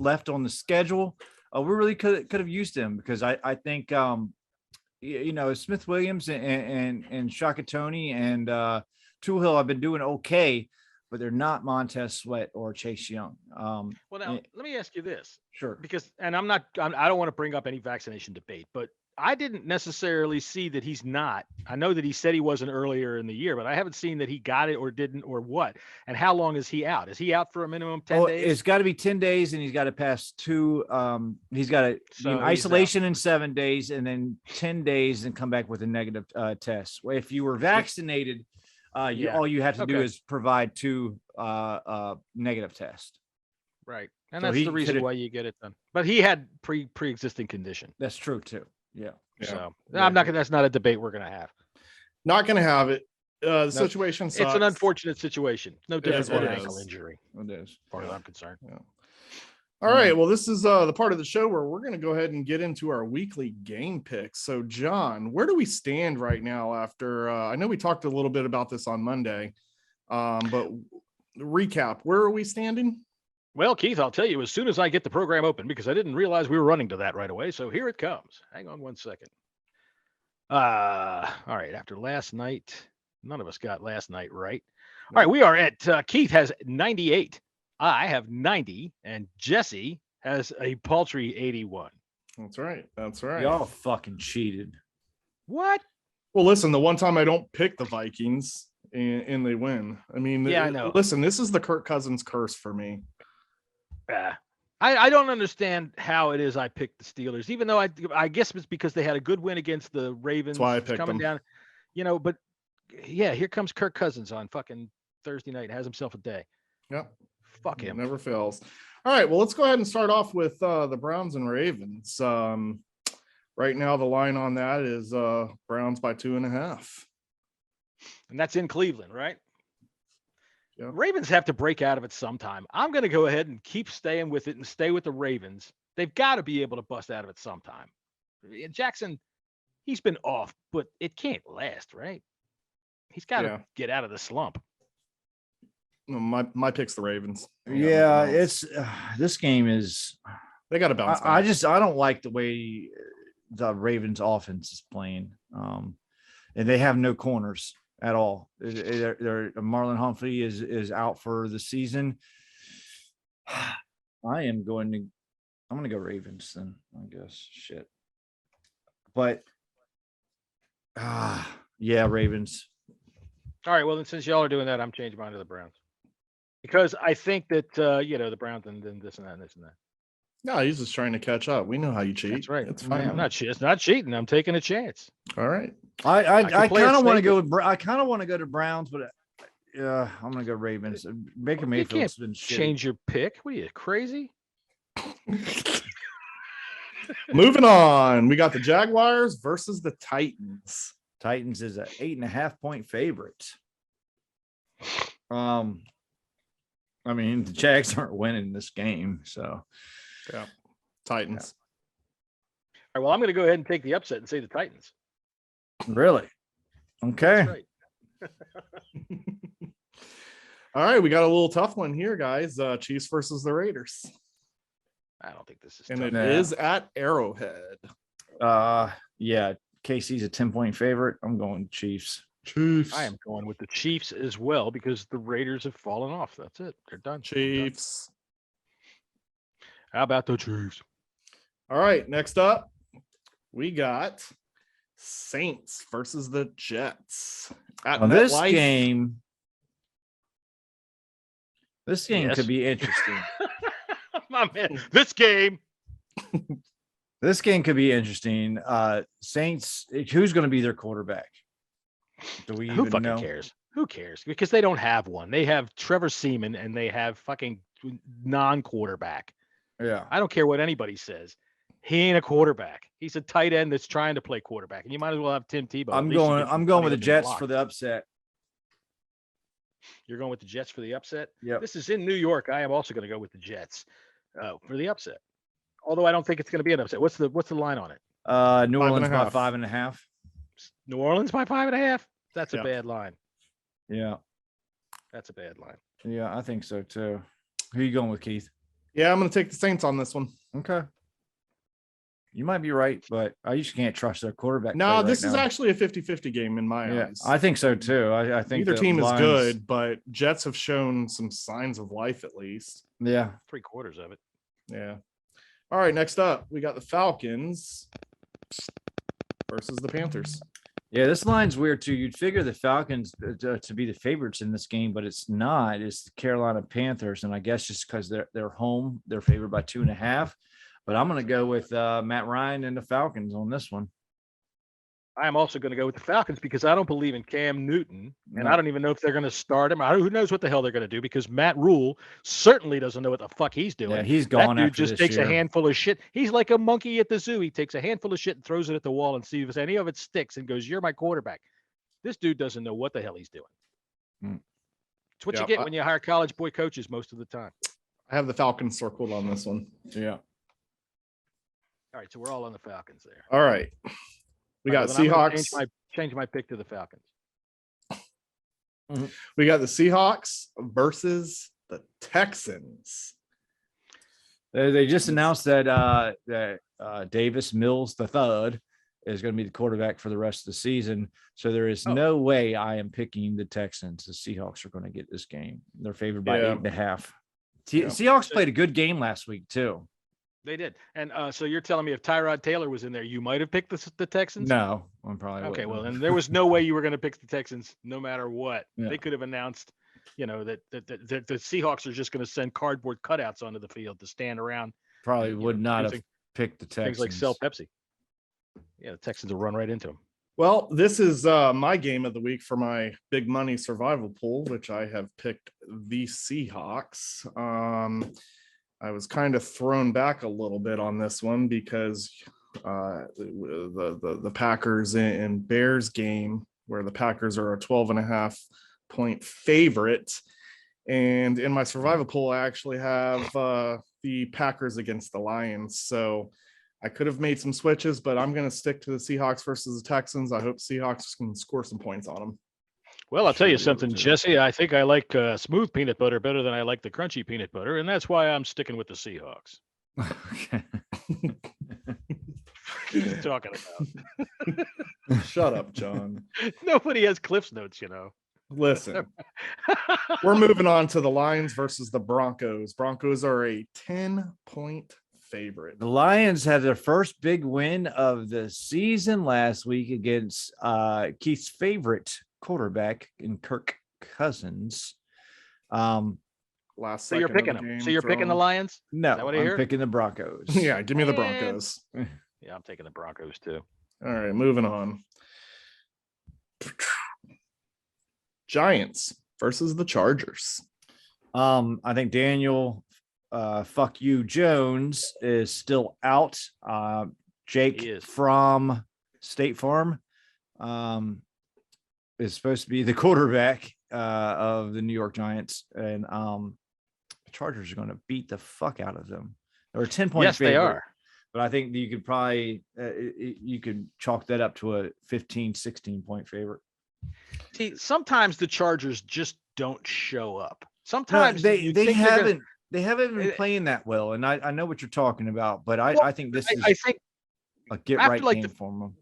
left on the schedule. We really could have used him because I think, Smith Williams and Shakatoni and Tool have been doing okay, but they're not Montez Sweat or Chase Young. Well, now let me ask you this. Sure. Because, and I don't want to bring up any vaccination debate, but I didn't necessarily see that he's not. I know that he said he wasn't earlier in the year, but I haven't seen that he got it or didn't or what. And how long is he out? Is he out for a minimum 10 days? It's got to be 10 days, and he's got to pass two. He's got to isolation in 7 days, and then 10 days, and come back with a negative test. If you were vaccinated, all you have to do is provide two negative tests. Right. And So that's the reason why you get it done. But he had pre-existing condition. That's true too. Yeah. So I'm not gonna. That's not a debate we're gonna have. Not gonna have it. The situation sucks. It's an unfortunate situation. No different is than what an it ankle is. injury, It is. as far as I'm concerned. Yeah. All right. Well, this is the part of the show where we're going to go ahead and get into our weekly game picks. So, John, where do we stand right now after? I know we talked a little bit about this on Monday, but recap, where are we standing? Well, Keith, I'll tell you as soon as I get the program open, because I didn't realize we were running to that right away. So here it comes. Hang on one second. All right. After last night, none of us got last night right. All right. We are at Keith has 98. I have 90, and Jesse has a paltry 81. That's right. That's right. Y'all fucking cheated. What? Well, listen, the one time I don't pick the Vikings and they win. I mean, I know. Listen, this is the Kirk Cousins curse for me. I don't understand how it is I picked the Steelers, even though I guess it's because they had a good win against the Ravens. That's why I picked coming them. down, but yeah, here comes Kirk Cousins on fucking Thursday night. Has himself a day. Yep. Fuck him. Never fails. All right. Well, let's go ahead and start off with the Browns and Ravens. Right now, the line on that is Browns by 2.5. And that's in Cleveland, right? Yeah. Ravens have to break out of it sometime. I'm going to go ahead and keep staying with it and stay with the Ravens. They've got to be able to bust out of it sometime. Jackson, he's been off, but it can't last, right? He's got to get out of the slump. My pick's the Ravens. Yeah, it's this game is. They got to bounce back. I don't like the way the Ravens offense is playing, and they have no corners at all. Marlon Humphrey is out for the season. I'm going to go Ravens then, I guess. Shit. But Ravens. All right, well then since y'all are doing that, I'm changing mine to the Browns. Because I think that the Browns and then this and that and this and that. No, he's just trying to catch up. We know how you cheat. That's right. It's fine. It's not cheating. I'm taking a chance. All right. I kind of want to go. I kind of want to go to Browns, but I'm gonna go Ravens. Baker Mayfield's been change your pick. What are you, crazy? Moving on, we got the Jaguars versus the Titans. Titans is an 8.5-point favorite. I mean, the Jags aren't winning this game, so yeah, Titans. All right, well, I'm going to go ahead and take the upset and say the Titans. Really? Okay. That's right. All right, we got a little tough one here, guys. Chiefs versus the Raiders. I don't think this is And tough. it is at Arrowhead. Yeah, KC's a 10-point favorite. I'm going Chiefs. Chiefs. I am going with the Chiefs as well because the Raiders have fallen off. That's it. They're done. Chiefs. How about the Chiefs? All right, next up, we got Saints versus the Jets. At Well, this MetLife. game Yes. could be interesting. My man, this game. This game could be interesting. Saints, who's going to be their quarterback? Do we Who even fucking know? cares? Who cares? Because they don't have one. They have Trevor Seaman and they have fucking non-quarterback. Yeah. I don't care what anybody says. He ain't a quarterback. He's a tight end that's trying to play quarterback, and you might as well have Tim Tebow. I'm going with the Jets for the upset. You're going with the Jets for the upset. Yep. This is in New York. I am also going to go with the Jets for the upset. Although I don't think it's going to be an upset. What's the line on it? New Orleans by 5.5. 5.5. New Orleans by 5.5. That's a bad line. Yeah. That's a bad line. Yeah, I think so too. Who are you going with, Keith? Yeah, I'm going to take the Saints on this one. Okay. You might be right, but I just can't trust their quarterback. No, play this right is now. actually a 50-50 game in my eyes. I think so too. I think Neither the team is Lions- good, but Jets have shown some signs of life at least. Yeah. 3/4 of it. Yeah. All right, next up, we got the Falcons versus the Panthers. Yeah, this line's weird too. You'd figure the Falcons to be the favorites in this game, but it's not. It's the Carolina Panthers, and I guess just because they're home, they're favored by 2.5. But I'm going to go with Matt Ryan and the Falcons on this one. I am also going to go with the Falcons because I don't believe in Cam Newton, and No. I don't even know if they're going to start him. Who knows what the hell they're going to do because Matt Rule certainly doesn't know what the fuck he's doing. Yeah, he's That gone dude after just this takes year. a handful of shit. He's like a monkey at the zoo. He takes a handful of shit and throws it at the wall and sees if any of it sticks and goes, "You're my quarterback." This dude doesn't know what the hell he's doing. Mm. It's what Yeah, you get when you hire college boy coaches most of the time. I have the Falcons circled on this one. Yeah. All right, so we're all on the Falcons there. All right. We got Then I'm gonna Seahawks. Change my pick to the Falcons. We got the Seahawks versus the Texans. They just announced that Davis Mills III is going to be the quarterback for the rest of the season. So there is no way I am picking the Texans. The Seahawks are going to get this game. They're favored by 8.5. Seahawks played a good game last week too. They did. And so you're telling me if Tyrod Taylor was in there, you might have picked the Texans? No, I'm probably Okay, wouldn't well, have. then there was no way you were going to pick the Texans no matter what. Yeah. They could have announced, that the Seahawks are just going to send cardboard cutouts onto the field to stand around. Probably you would know, not have using picked the Texans. Things like sell Pepsi. Yeah, the Texans will run right into them. Well, this is my game of the week for my big money survival pool, which I have picked the Seahawks. I was kind of thrown back a little bit on this one because the Packers and Bears game, where the Packers are a 12.5 point favorite. And in my survival pool, I actually have the Packers against the Lions. So I could have made some switches, but I'm going to stick to the Seahawks versus the Texans. I hope Seahawks can score some points on them. Well, I'll tell you Sure, something, too. Jesse. I think I like smooth peanut butter better than I like the crunchy peanut butter, and that's why I'm sticking with the Seahawks. Okay. What are you talking about? Shut up, John. Nobody has Cliff's notes, Listen, we're moving on to the Lions versus the Broncos. Broncos are a 10-point favorite. The Lions had their first big win of the season last week against Keith's favorite quarterback in Kirk Cousins. Last So you're second of picking the them. game So you're picking the from- Lions? No, that what I I'm hear? picking the Broncos. Yeah, give me the Man. Broncos. Yeah, I'm taking the Broncos too. All right, moving on. Giants versus the Chargers. I think Daniel fuck you Jones is still out. He Jake is. from State Farm is supposed to be the quarterback of the New York Giants, and the Chargers are going to beat the fuck out of them. They're a 10-point Yes, they favorite, are. but I think you could probably you could chalk that up to a 15, 16-point favorite. See, sometimes the Chargers just don't show up. No, Sometimes they you think they're gonna- haven't been playing that well, and I know what you're talking about, but I think this is I think a get after, right like, game the- for them.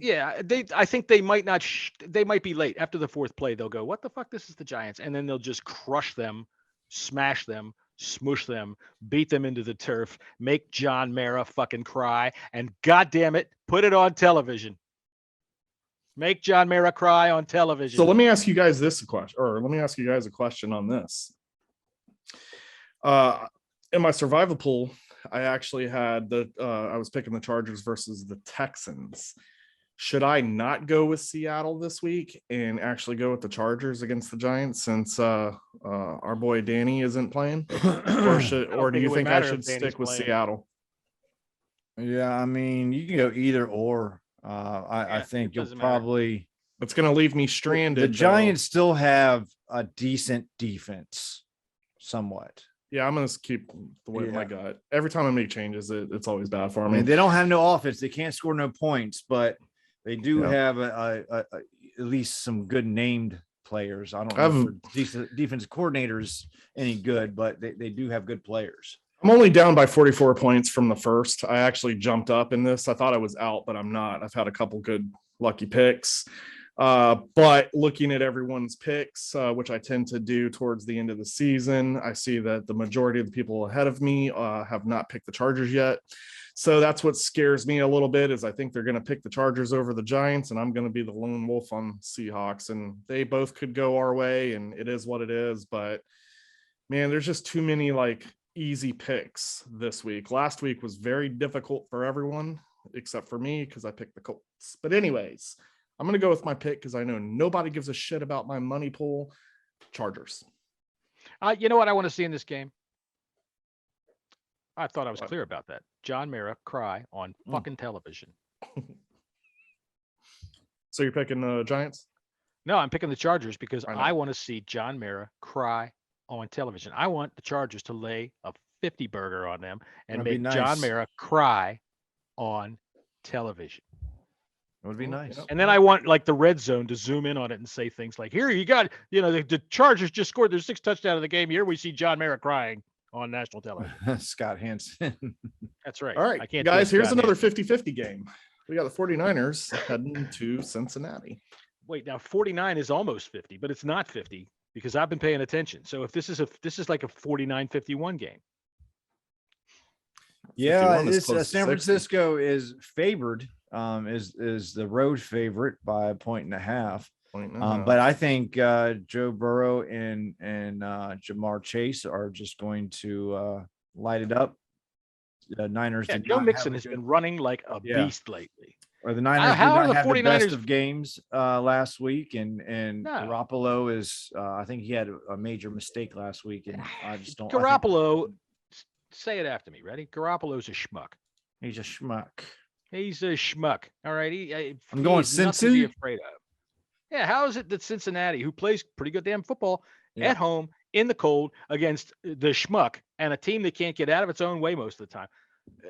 Yeah, I think they might not. They might be late after the fourth play. They'll go, "What the fuck? This is the Giants," and then they'll just crush them, smash them, smush them, beat them into the turf, make John Mara fucking cry, and goddamn it, put it on television. Make John Mara cry on television. So let me ask you guys a question on this. In my survival pool, I actually had I was picking the Chargers versus the Texans. Should I not go with Seattle this week and actually go with the Chargers against the Giants since our boy Danny isn't playing? Or do you think I should stick with Seattle? Yeah, I mean, you can go either or. I think you'll probably. It's going to leave me stranded. The Giants still have a decent defense, somewhat. Yeah, I'm going to keep the way my gut. Every time I make changes, it's always bad for me. I mean, they don't have no offense. They can't score no points, but they do have at least some good named players. I don't know if defense coordinators any good, but they do have good players. I'm only down by 44 points from the first. I actually jumped up in this. I thought I was out, but I'm not. I've had a couple good lucky picks. But looking at everyone's picks, which I tend to do towards the end of the season, I see that the majority of the people ahead of me have not picked the Chargers yet. So that's what scares me a little bit is I think they're going to pick the Chargers over the Giants, and I'm going to be the lone wolf on Seahawks. And they both could go our way, and it is what it is. But, man, there's just too many, easy picks this week. Last week was very difficult for everyone except for me because I picked the Colts. But anyways, I'm going to go with my pick because I know nobody gives a shit about my money pool. Chargers. You know what I want to see in this game? I thought I was clear about that. John Mara cry on fucking television. So you're picking the Giants? No, I'm picking the Chargers because I want to see John Mara cry on television. I want the Chargers to lay a 50 burger on them and make John Mara cry on television. It would be nice. And then I want the red zone to zoom in on it and say things like, here you got, the Chargers just scored their 6th touchdown of the game. Here we see John Mara crying on national television. Scott Hansen. That's right. All right, guys, here's another 50-50 game. We got the 49ers heading to Cincinnati. Wait, now 49 is almost 50, but it's not 50. Because I've been paying attention. So if this is like a 49-51 game. Yeah, San Francisco is favored, is the road favorite by 1.5 points. But I think Joe Burrow and Jamar Chase are just going to light it up. The Niners. Yeah, Joe Mixon has been running like a beast lately. Or the Niners did not have the best of games last week, and Garoppolo is. I think he had a major mistake last week, and I just don't. Garoppolo, say it after me. Ready? Garoppolo's a schmuck. He's a schmuck. He's a schmuck. All right. I'm going Cincinnati. To be afraid of. Yeah. How is it that Cincinnati, who plays pretty good damn football at home in the cold against the schmuck and a team that can't get out of its own way most of the time,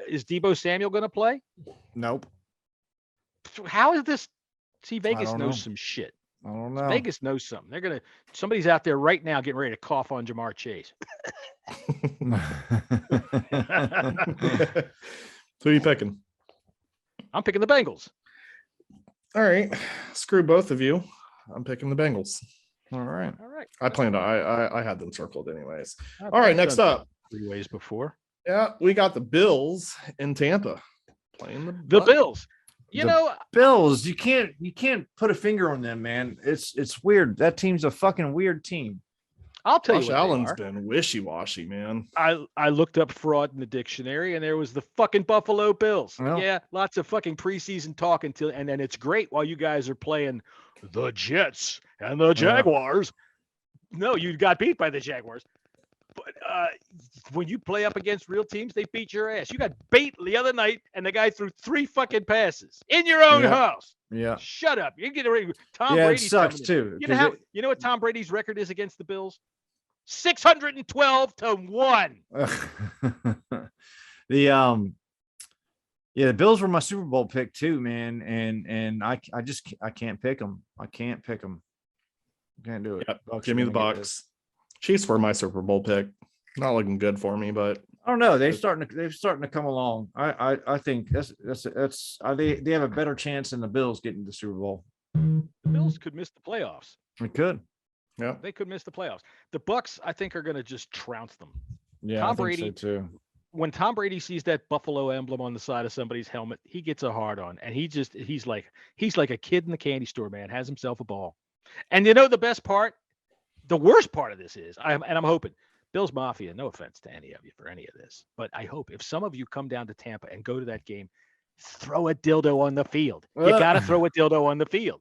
is Deebo Samuel going to play? Nope. How is this? See, Vegas knows some shit. I don't know. Vegas knows something. Somebody's out there right now getting ready to cough on Jamar Chase. Who are you picking? I'm picking the Bengals. All right. Screw both of you. I'm picking the Bengals. All right. I had them circled anyways. All right. Next up. 3 ways before. Yeah. We got the Bills in Tampa playing the Bills. Bills, you can't put a finger on them, man. It's weird. That team's a fucking weird team. I'll tell you what Allen's been wishy-washy, man. I looked up fraud in the dictionary and there was the fucking Buffalo Bills. Well, yeah, lots of fucking preseason talk and then it's great while you guys are playing the Jets and the Jaguars. No, you got beat by the Jaguars. But when you play up against real teams, they beat your ass. You got beat the other night, and the guy threw 3 fucking passes in your own house. Yeah. Shut up. You get ready. Tom Brady sucks too. You know what Tom Brady's record is against the Bills? 612-1. The Bills were my Super Bowl pick too, man, and I can't pick them. I can't pick them. Can't do it. Yep. Give me the Bucs. Chiefs were my Super Bowl pick. Not looking good for me, but I don't know. They're starting to come along. I think they have a better chance than the Bills getting to the Super Bowl. The Bills could miss the playoffs. They could. Yeah. They could miss the playoffs. The Bucks, I think, are going to just trounce them. Yeah, Tom I think Brady, so too. when Tom Brady sees that buffalo emblem on the side of somebody's helmet, he gets a hard on, and he's like a kid in the candy store, man. Has himself a ball. And you know the best part, the worst part of this is, I'm hoping Bills Mafia. No offense to any of you for any of this, but I hope if some of you come down to Tampa and go to that game, throw a dildo on the field. You got to throw a dildo on the field.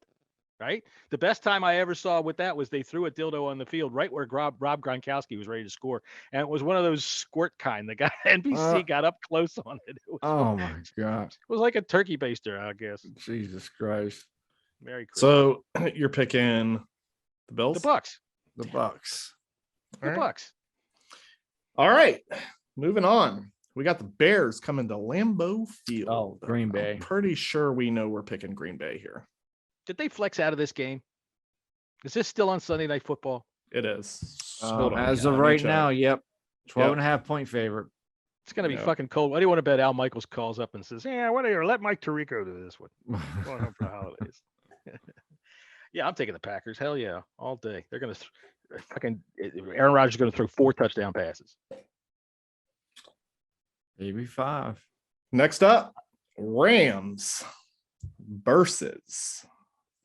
Right? The best time I ever saw with that was they threw a dildo on the field right where Rob Gronkowski was ready to score. And it was one of those squirt kind. The guy NBC got up close on it. My God. It was like a turkey baster, I guess. Jesus Christ. Merry Christmas. So you're picking the Bills? The Bucks. The Bucks. The Bucks. All right. Moving on. We got the Bears coming to Lambeau Field. Oh, Green Bay. I'm pretty sure we know we're picking Green Bay here. Did they flex out of this game? Is this still on Sunday Night Football? It is. As of right now, yep. 12.5 point favorite. It's going to be fucking cold. What do you want to bet Al Michaels calls up and says, yeah, whatever, let Mike Tirico do this one. Going home for the holidays. Yeah, I'm taking the Packers. Hell yeah, all day. They're going to fucking Aaron Rodgers is going to throw 4 touchdown passes. Maybe 5. Next up, Rams versus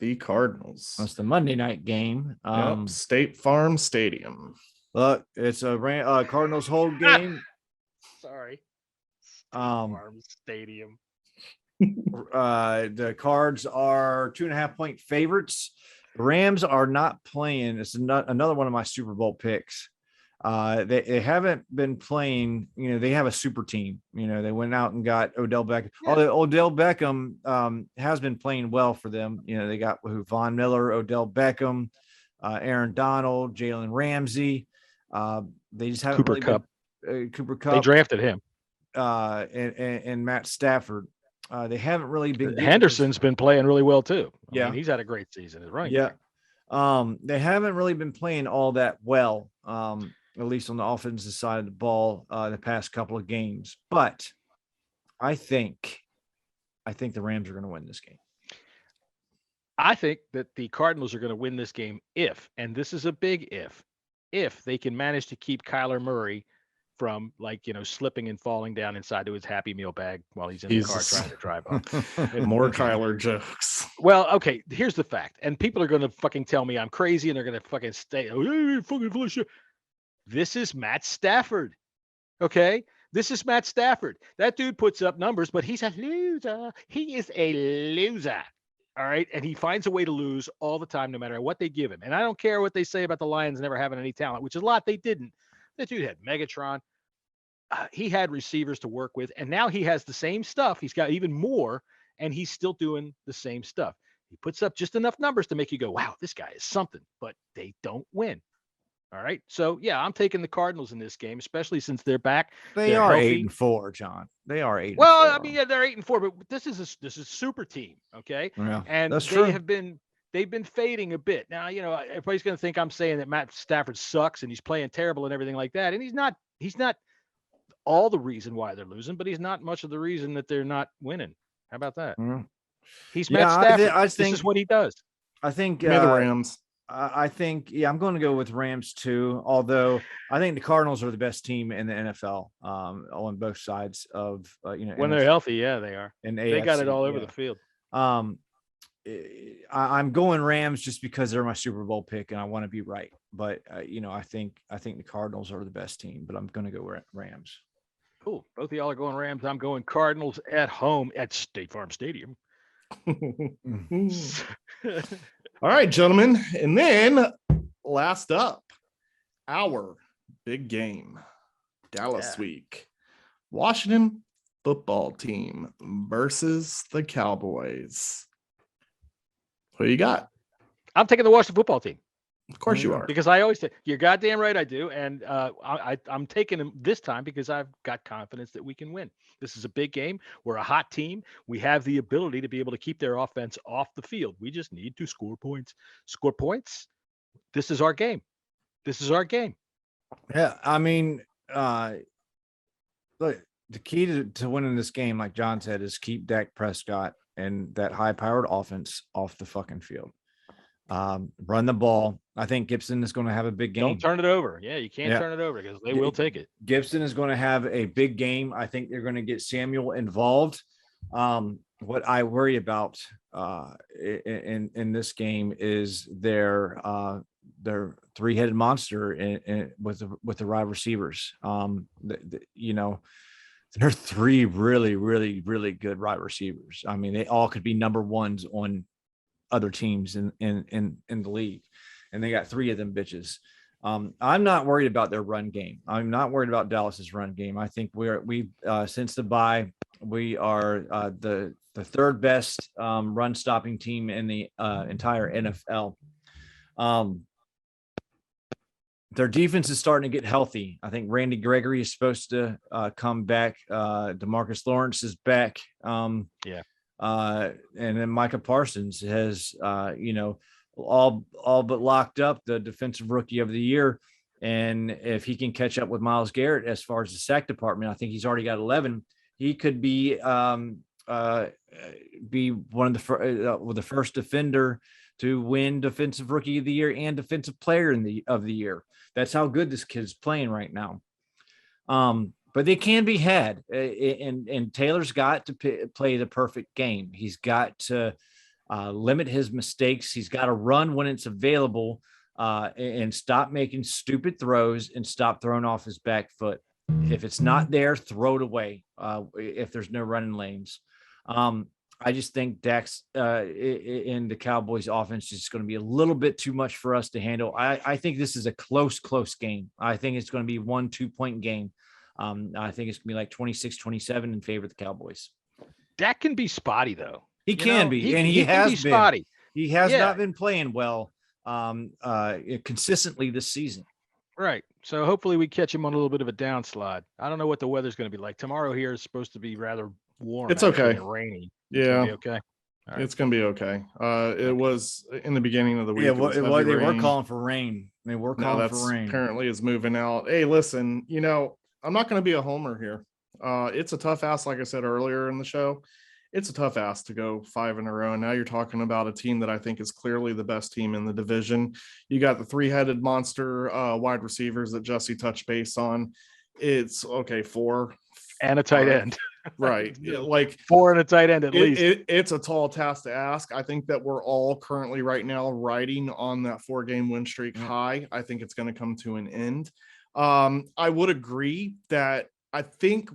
the Cardinals. That's the Monday night game. State Farm Stadium. Look, it's a Cardinals hold game. Sorry. Farm Stadium. The Cards are 2.5 point favorites. The Rams are not playing. It's another one of my Super Bowl picks. They haven't been playing, they have a super team. They went out and got Odell Beckham. Although Odell Beckham has been playing well for them. They got Von Miller, Odell Beckham, Aaron Donald, Jalen Ramsey. They just haven't Cooper Kupp. Cooper Kupp. They drafted him. And Matt Stafford. They haven't really been. Henderson's been playing really well too. I Yeah, mean, he's had a great season. Right. Yeah. They haven't really been playing all that well. At least on the offensive side of the ball, the past couple of games. But I think the Rams are going to win this game. I think that the Cardinals are going to win this game if, and this is a big if they can manage to keep Kyler Murray from slipping and falling down inside to his Happy Meal bag while he's in the car trying to drive up. More Kyler jokes. Well, okay, here's the fact. And people are going to fucking tell me I'm crazy and they're going to fucking stay. Oh, yeah, fucking full of shit. This is Matt Stafford. Okay? This is Matt Stafford. That dude puts up numbers, but he's a loser. He is a loser. All right? And he finds a way to lose all the time, no matter what they give him. And I don't care what they say about the Lions never having any talent, which is a lot they didn't. That dude had Megatron. He had receivers to work with, and now he has the same stuff. He's got even more, and he's still doing the same stuff. He puts up just enough numbers to make you go, wow, this guy is something, but they don't win. All right. So, yeah, I'm taking the Cardinals in this game, especially since they're back. They are 8-4, John. They are 8-4. Well, I mean, yeah, they're 8-4, but this is a super team. Okay. Yeah, and that's they true. they've been fading a bit. Now, everybody's going to think I'm saying that Matt Stafford sucks and he's playing terrible and everything like that. And he's not all the reason why they're losing, but he's not much of the reason that they're not winning. How about that? Mm-hmm. He's Matt Stafford. I think this is what he does. I think the Rams. I think, I'm going to go with Rams too. Although I think the Cardinals are the best team in the NFL on both sides of, when they're healthy. Yeah, they are. And they got it all over the field. I'm going Rams just because they're my Super Bowl pick and I want to be right. But, I think the Cardinals are the best team, but I'm going to go Rams. Cool. Both of y'all are going Rams. I'm going Cardinals at home at State Farm Stadium. All right, gentlemen. And then last up, our big game, Dallas week. Washington football team versus the Cowboys. Who you got? I'm taking the Washington football team. Of course you are. Because I always say, you're goddamn right I do. And I'm taking them this time because I've got confidence that we can win. This is a big game. We're a hot team. We have the ability to be able to keep their offense off the field. We just need to score points. Score points. This is our game. This is our game. Yeah, I mean, look, the key to winning this game, like John said, is keep Dak Prescott and that high-powered offense off the fucking field. Run the ball. I think Gibson is going to have a big game. Don't turn it over. Yeah, you can't turn it over because they will take it. Gibson is going to have a big game. I think they're going to get Samuel involved. What I worry about in this game is their three-headed monster with the wide receivers. They're three really, really, really good wide receivers. I mean, they all could be number ones on other teams in the league, and they got three of them bitches. I'm not worried about their run game. I'm not worried about Dallas's run game. I think we since the bye, we are the third best run stopping team in the entire NFL. Their defense is starting to get healthy. I think Randy Gregory is supposed to come back. DeMarcus Lawrence is back. And then Micah Parsons has, all but locked up the defensive rookie of the year. And if he can catch up with Myles Garrett as far as the sack department, I think he's already got 11. He could be one of the first defender to win defensive rookie of the year and defensive player of the year. That's how good this kid's playing right now. But they can be had, and Taylor's got to play the perfect game. He's got to limit his mistakes. He's got to run when it's available and stop making stupid throws and stop throwing off his back foot. If it's not there, throw it away if there's no running lanes. I just think Dak's in the Cowboys offense is going to be a little bit too much for us to handle. I think this is a close game. I think it's going to be 1-2 point game. I think it's going to be like 26-27 in favor of the Cowboys. Dak can be spotty though. He can be, and he has been spotty. He has not been playing well consistently this season. Right. So hopefully we catch him on a little bit of a downslide. I don't know what the weather's going to be like. Tomorrow here is supposed to be rather warm. It's okay. And rainy. Yeah. Okay. All right. It's going to be okay. It was in the beginning of the week. Yeah, they were calling for rain. They were calling for rain. Apparently is moving out. Hey, listen, I'm not going to be a homer here. It's a tough ask, like I said earlier in the show. It's a tough ask to go 5 in a row. And now you're talking about a team that I think is clearly the best team in the division. You got the three-headed monster wide receivers that Jesse touched base on. It's okay, 4. And a tight end. Right. Like 4 and a tight end at least. It's a tall task to ask. I think that we're all currently right now riding on that 4-game win streak high. I think it's going to come to an end. I would agree that I think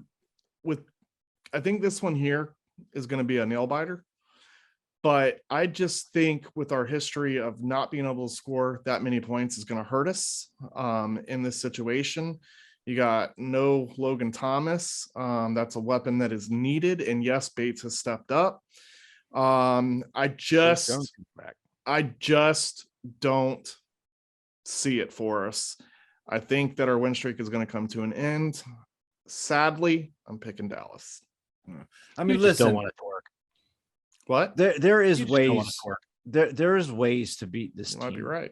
this one here is going to be a nail biter, but I just think with our history of not being able to score that many points is going to hurt us in this situation. You got no Logan Thomas. That's a weapon that is needed. And yes, Bates has stepped up. I just don't see it for us. I think that our win streak is going to come to an end. Sadly, I'm picking Dallas. I mean, listen, don't want it to work. What? There is ways. There is ways to beat this team. Might be right.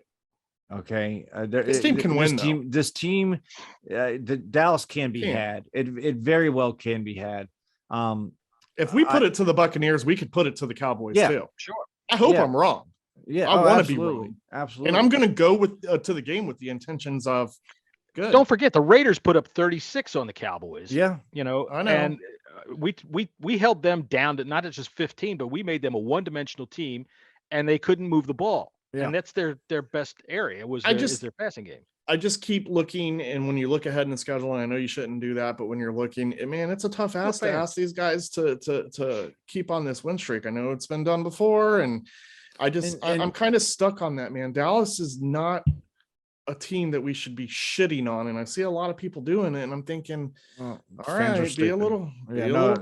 Okay, this team can win. This team, the Dallas can be had. It very well can be had. If we put it to the Buccaneers, we could put it to the Cowboys too. Sure. I hope I'm wrong. Yeah, I want to be wrong. Absolutely. And I'm going to go with to the game with the intentions of good. Don't forget the Raiders put up 36 on the Cowboys. Yeah, I know. And we held them down to not just 15, but we made them a one-dimensional team, and they couldn't move the ball. Yeah. And that's their best area is their passing game. I just keep looking, and when you look ahead in the schedule, and I know you shouldn't do that, but when you're looking, man, it's a tough ask to ask these guys to keep on this win streak. I know it's been done before, and I'm kind of stuck on that, man. Dallas is not a team that we should be shitting on, and I see a lot of people doing it, and I'm thinking, all right, be a little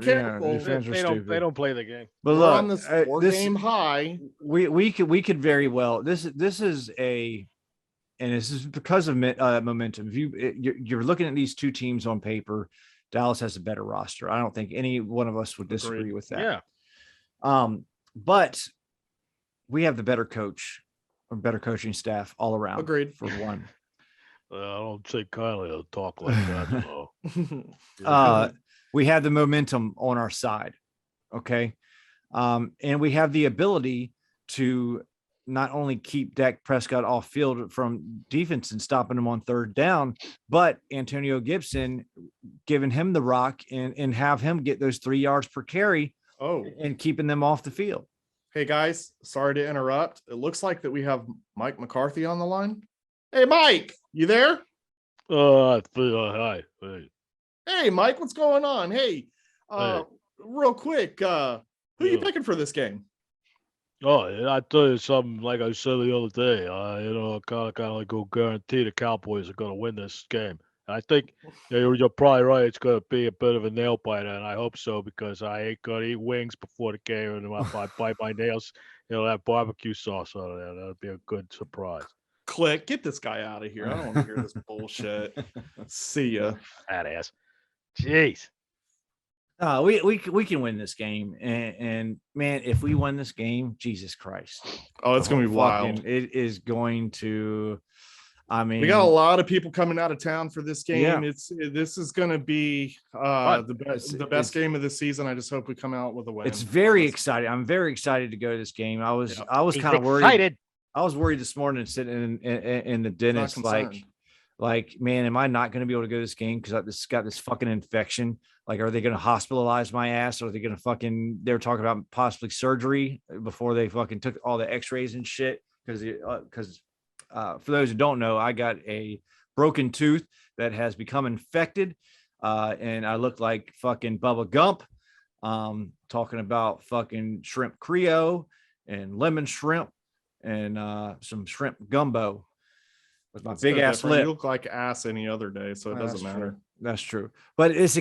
careful. They don't play the game. But look, on this 4-game high, we could very well. This is because of momentum. If you're looking at these two teams on paper, Dallas has a better roster. I don't think any one of us would disagree with that. Yeah. But we have the better coach. Better coaching staff all around. Agreed. For one. I don't say Kylie will talk like that. we have the momentum on our side. Okay. And we have the ability to not only keep Dak Prescott off field from defense and stopping him on third down, but Antonio Gibson giving him the rock and have him get those 3 yards per carry and keeping them off the field. Hey guys, sorry to interrupt. It looks like that we have Mike McCarthy on the line. Hey Mike, you there? Hi. Hey Mike, what's going on? Hey, real quick, who are you picking for this game? Oh, I tell you something. Like I said the other day, I kind of like go guarantee the Cowboys are going to win this game. I think you're probably right. It's going to be a bit of a nail biter, and I hope so because I ain't going to eat wings before the game, and if I bite my nails, it'll have barbecue sauce on it. That'll be a good surprise. Click, get this guy out of here. I don't want to hear this bullshit. See ya. Fat ass. Jeez. We can win this game, and man, if we win this game, Jesus Christ! Oh, it's gonna be wild. It is going to. I mean, we got a lot of people coming out of town for this game. This is gonna be the best game of the season. I just hope we come out with a win. It's very exciting. I'm very excited to go to this game. I was kind of worried. I was worried this morning sitting in the dentist, like, man, am I not going to be able to go to this game because I just got this fucking infection? Like, are they going to hospitalize my ass? Or are they going to they were talking about possibly surgery before they fucking took all the x-rays and shit. Because for those who don't know, I got a broken tooth that has become infected. And I look like fucking Bubba Gump, talking about fucking shrimp Creole and lemon shrimp and some shrimp gumbo. With my big ass lip. You look like ass any other day, so it doesn't matter. True. That's true. But it's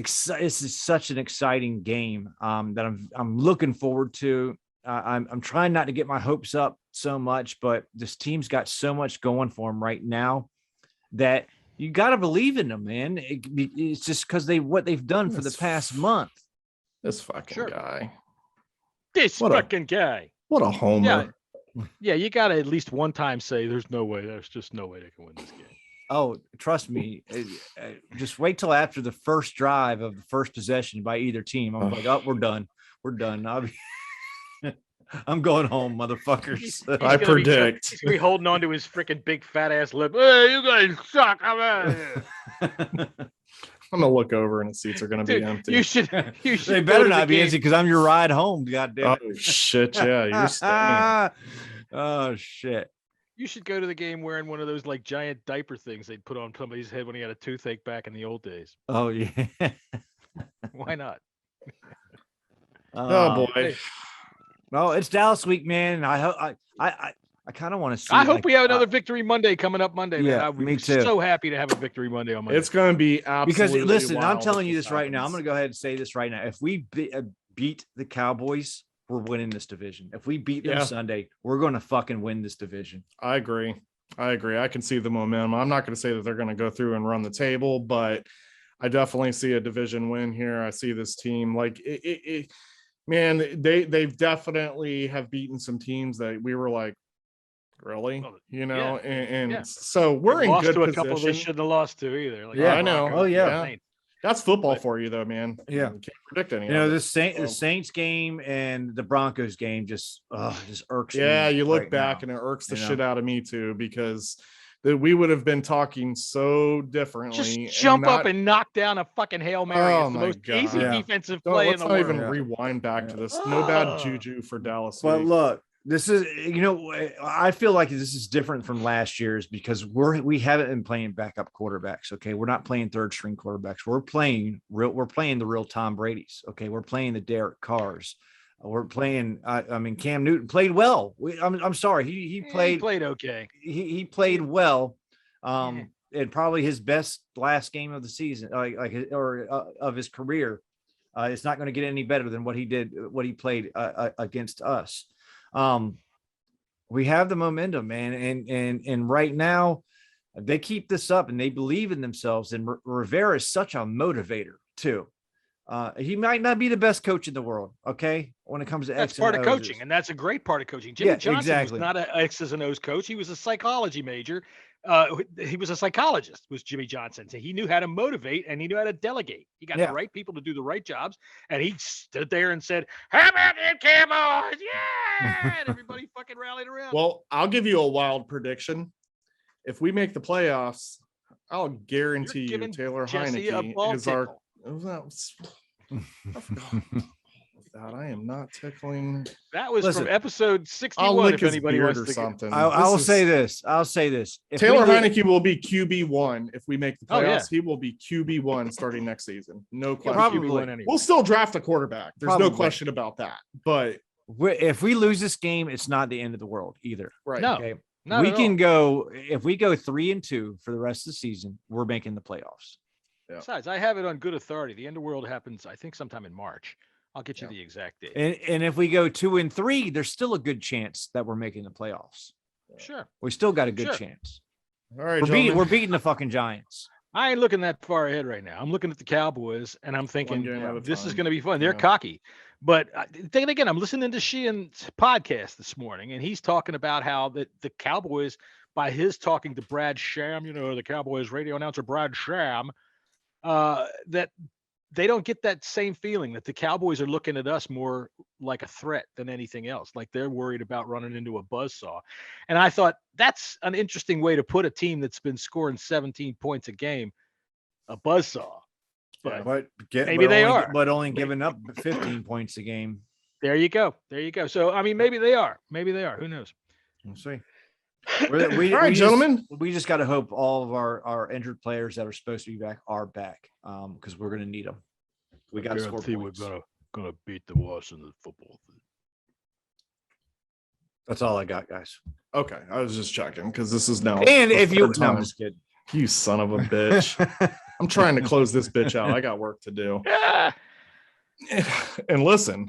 such an exciting game that I'm looking forward to. I'm trying not to get my hopes up so much, but this team's got so much going for them right now that you got to believe in them, man. It's just because what they've done for the past month. This fucking guy. Guy. What a homer. Yeah, you got to at least one time say there's just no way they can win this game. Oh, trust me. Just wait till after the first drive of the first possession by either team. I'm like, we're done. We're done. I'm going home, motherfuckers. I predict. He's gonna be holding on to his freaking big fat ass lip. Hey, you guys suck. I'm out of here. I'm gonna look over and the seats are gonna be empty. You should. They better not be empty because I'm your ride home. Goddamn. Oh shit! Yeah, you're staying. Oh shit! You should go to the game wearing one of those like giant diaper things they'd put on somebody's head when he had a toothache back in the old days. Oh yeah. Why not? Oh boy. Well, it's Dallas week, man. I kind of want to see. I hope we have another Victory Monday coming up Monday. Yeah, man. me too. So happy to have a Victory Monday on Monday. It's going to be absolutely because listen, wild I'm telling you this right now. I'm going to go ahead and say this right now. If we beat the Cowboys, we're winning this division. If we beat them Sunday, we're going to fucking win this division. I agree. I can see the momentum. I'm not going to say that they're going to go through and run the table, but I definitely see a division win here. I see this team like man, they've definitely have beaten some teams that we were like, really, so we're in good position. A couple they shouldn't have lost to either. Like, I know. Oh yeah. That's football for you though, man. Yeah, you can't predict anything. The Saints game and the Broncos game just irks me. Yeah, you look back and it irks the shit out of me too because we would have been talking so differently. Just jump up and knock down a fucking Hail Mary. It's the most easy defensive play in the world. Let's not even rewind back to this. No bad juju for Dallas. But look, this is, I feel like this is different from last year's because we haven't been playing backup quarterbacks. Okay. We're not playing third string quarterbacks. We're playing the real Tom Brady's. Okay. We're playing the Derek Carrs. We're playing. Cam Newton played well. I'm sorry. He played okay. He played well. And probably his best last game of the season, of his career. It's not going to get any better than what he played against us. We have the momentum, man, and right now they keep this up and they believe in themselves. And Rivera is such a motivator too. He might not be the best coach in the world, okay, when it comes to that's part of coaching, and that's a great part of coaching. Jimmy Johnson was not an X's and O's coach. He was a psychology major, He was a psychologist, was Jimmy Johnson. So he knew how to motivate and he knew how to delegate. He got the right people to do the right jobs. And he stood there and said, "How about them Cowboys? Yeah!" And everybody fucking rallied around. Well, I'll give you a wild prediction. If we make the playoffs, I'll guarantee you Taylor Heineke is our. I am not tickling. That was from episode 61. If anybody wants to something, I will say this. I'll say this. Taylor Heineke will be QB1 if we make the playoffs. He will be QB1 starting next season. No question. Probably. Anyway. We'll still draft a quarterback. There's no question about that. But if we lose this game, it's not the end of the world either. Right. No. Okay. We can go if we go 3-2 for the rest of the season, we're making the playoffs. Yeah. Besides, I have it on good authority. The end of the world happens, I think, sometime in March. I'll get you the exact date. And if we go 2-3, there's still a good chance that we're making the playoffs. Sure. We still got a good chance. All right, we're beating the fucking Giants. I ain't looking that far ahead right now. I'm looking at the Cowboys and I'm thinking this is going to be fun. They're cocky. But then again, I'm listening to Sheehan's podcast this morning, and he's talking about how the Cowboys, by his talking to Brad Sham, the Cowboys radio announcer Brad Sham, that they don't get that same feeling that the Cowboys are looking at us more like a threat than anything else. Like they're worried about running into a buzzsaw. And I thought that's an interesting way to put a team that's been scoring 17 points a game, a buzzsaw. But only giving up 15 points a game. There you go. So, I mean, maybe they are. Who knows? We'll see. All right, gentlemen. We just got to hope all of our injured players that are supposed to be back are back, because we're going to need them. We got to score points. We're gonna beat the Washington football team. That's all I got, guys. Okay, I was just checking because this is now. And if you, no, I'm just kidding. You son of a bitch! I'm trying to close this bitch out. I got work to do. And listen.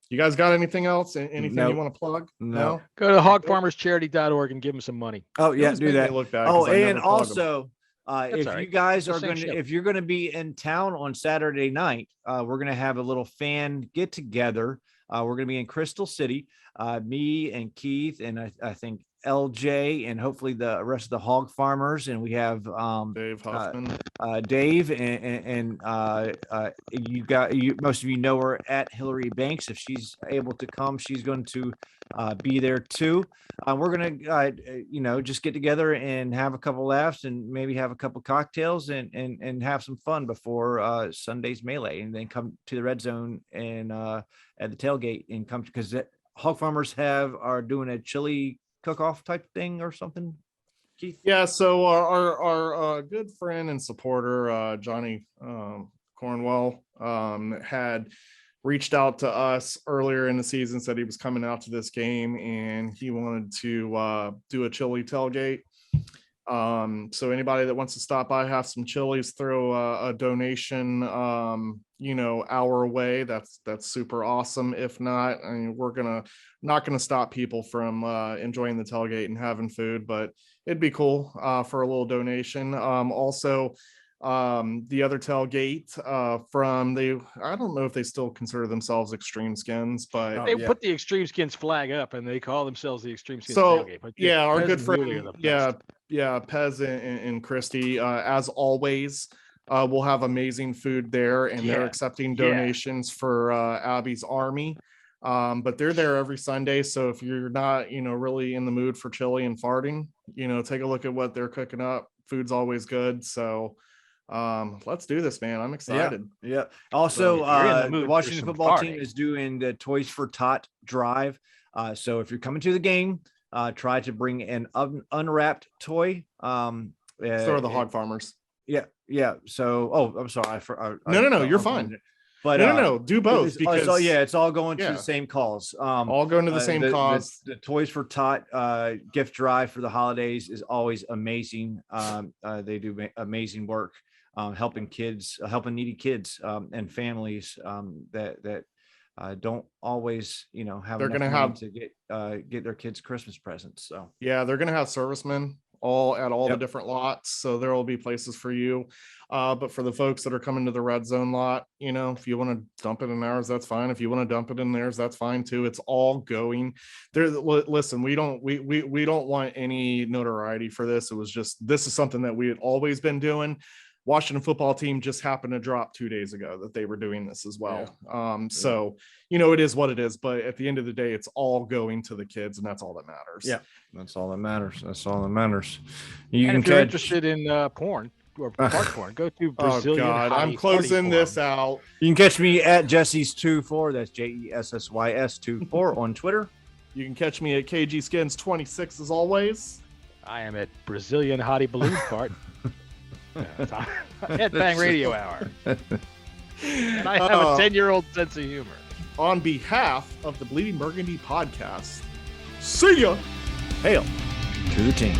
You guys got anything else? Anything you want to plug? No. Go to hogfarmerscharity.org and give them some money. Oh yeah, do that. Look back and also, you guys are if you're going to be in town on Saturday night, we're going to have a little fan get together. We're going to be in Crystal City. Me and Keith and I think LJ and hopefully the rest of the hog farmers, and we have Dave Huffman, Dave and most of you know her at Hillary Banks. If she's able to come, she's going to be there too. We're gonna just get together and have a couple laughs and maybe have a couple cocktails and have some fun before Sunday's melee, and then come to the red zone and at the tailgate and come because hog farmers are doing a chili cook-off type thing or something, Keith? Yeah, so our good friend and supporter Johnny Cornwell had reached out to us earlier in the season, said he was coming out to this game and he wanted to do a chili tailgate. So anybody that wants to stop by, have some chilies, throw a donation our way, that's super awesome. If not, I mean, we're not gonna stop people from enjoying the tailgate and having food, but it'd be cool for a little donation. Also the other tailgate I don't know if they still consider themselves Extreme Skins, but they put the Extreme Skins flag up and they call themselves the Extreme Skins tailgate. But our good friend Pez and Christy, as always, we'll have amazing food there, and they're accepting donations for Abby's Army. But they're there every Sunday. So if you're not, really in the mood for chili and farting, take a look at what they're cooking up. Food's always good. So let's do this, man. I'm excited. Yeah. Also, the Washington football team is doing the Toys for Tot drive. So if you're coming to the game, try to bring an unwrapped toy. So are the hog farmers. Yeah. So, I'm sorry. No, you're fine. But no, do both because it's all going to the same cause. All going to the same cause. The Toys for Tot gift drive for the holidays is always amazing. They do amazing work helping needy kids and families that don't always have. They're going to have to get their kids Christmas presents. So yeah, they're going to have servicemen all the different lots. So there will be places for you. But for the folks that are coming to the red zone lot, you know, if you want to dump it in ours, that's fine. If you want to dump it in theirs, that's fine too. It's all going there. Listen, we don't want any notoriety for this. It was just, this is something that we had always been doing. Washington football team just happened to drop 2 days ago that they were doing this as well. So, you know, it is what it is, but at the end of the day, it's all going to the kids, and that's all that matters. Yeah, that's all that matters. That's all that matters. If you're interested in porn or part porn, go to Brazilian. Oh God, I'm closing this out. You can catch me at Jesse's24. That's JESSYS24 on Twitter. You can catch me at KG Skins 26 as always. I am at Brazilian Hottie Balloon Cart. Headbang Radio Hour. And I have a 10-year-old sense of humor. On behalf of the Bleeding Burgundy podcast, see ya. Hail to the team.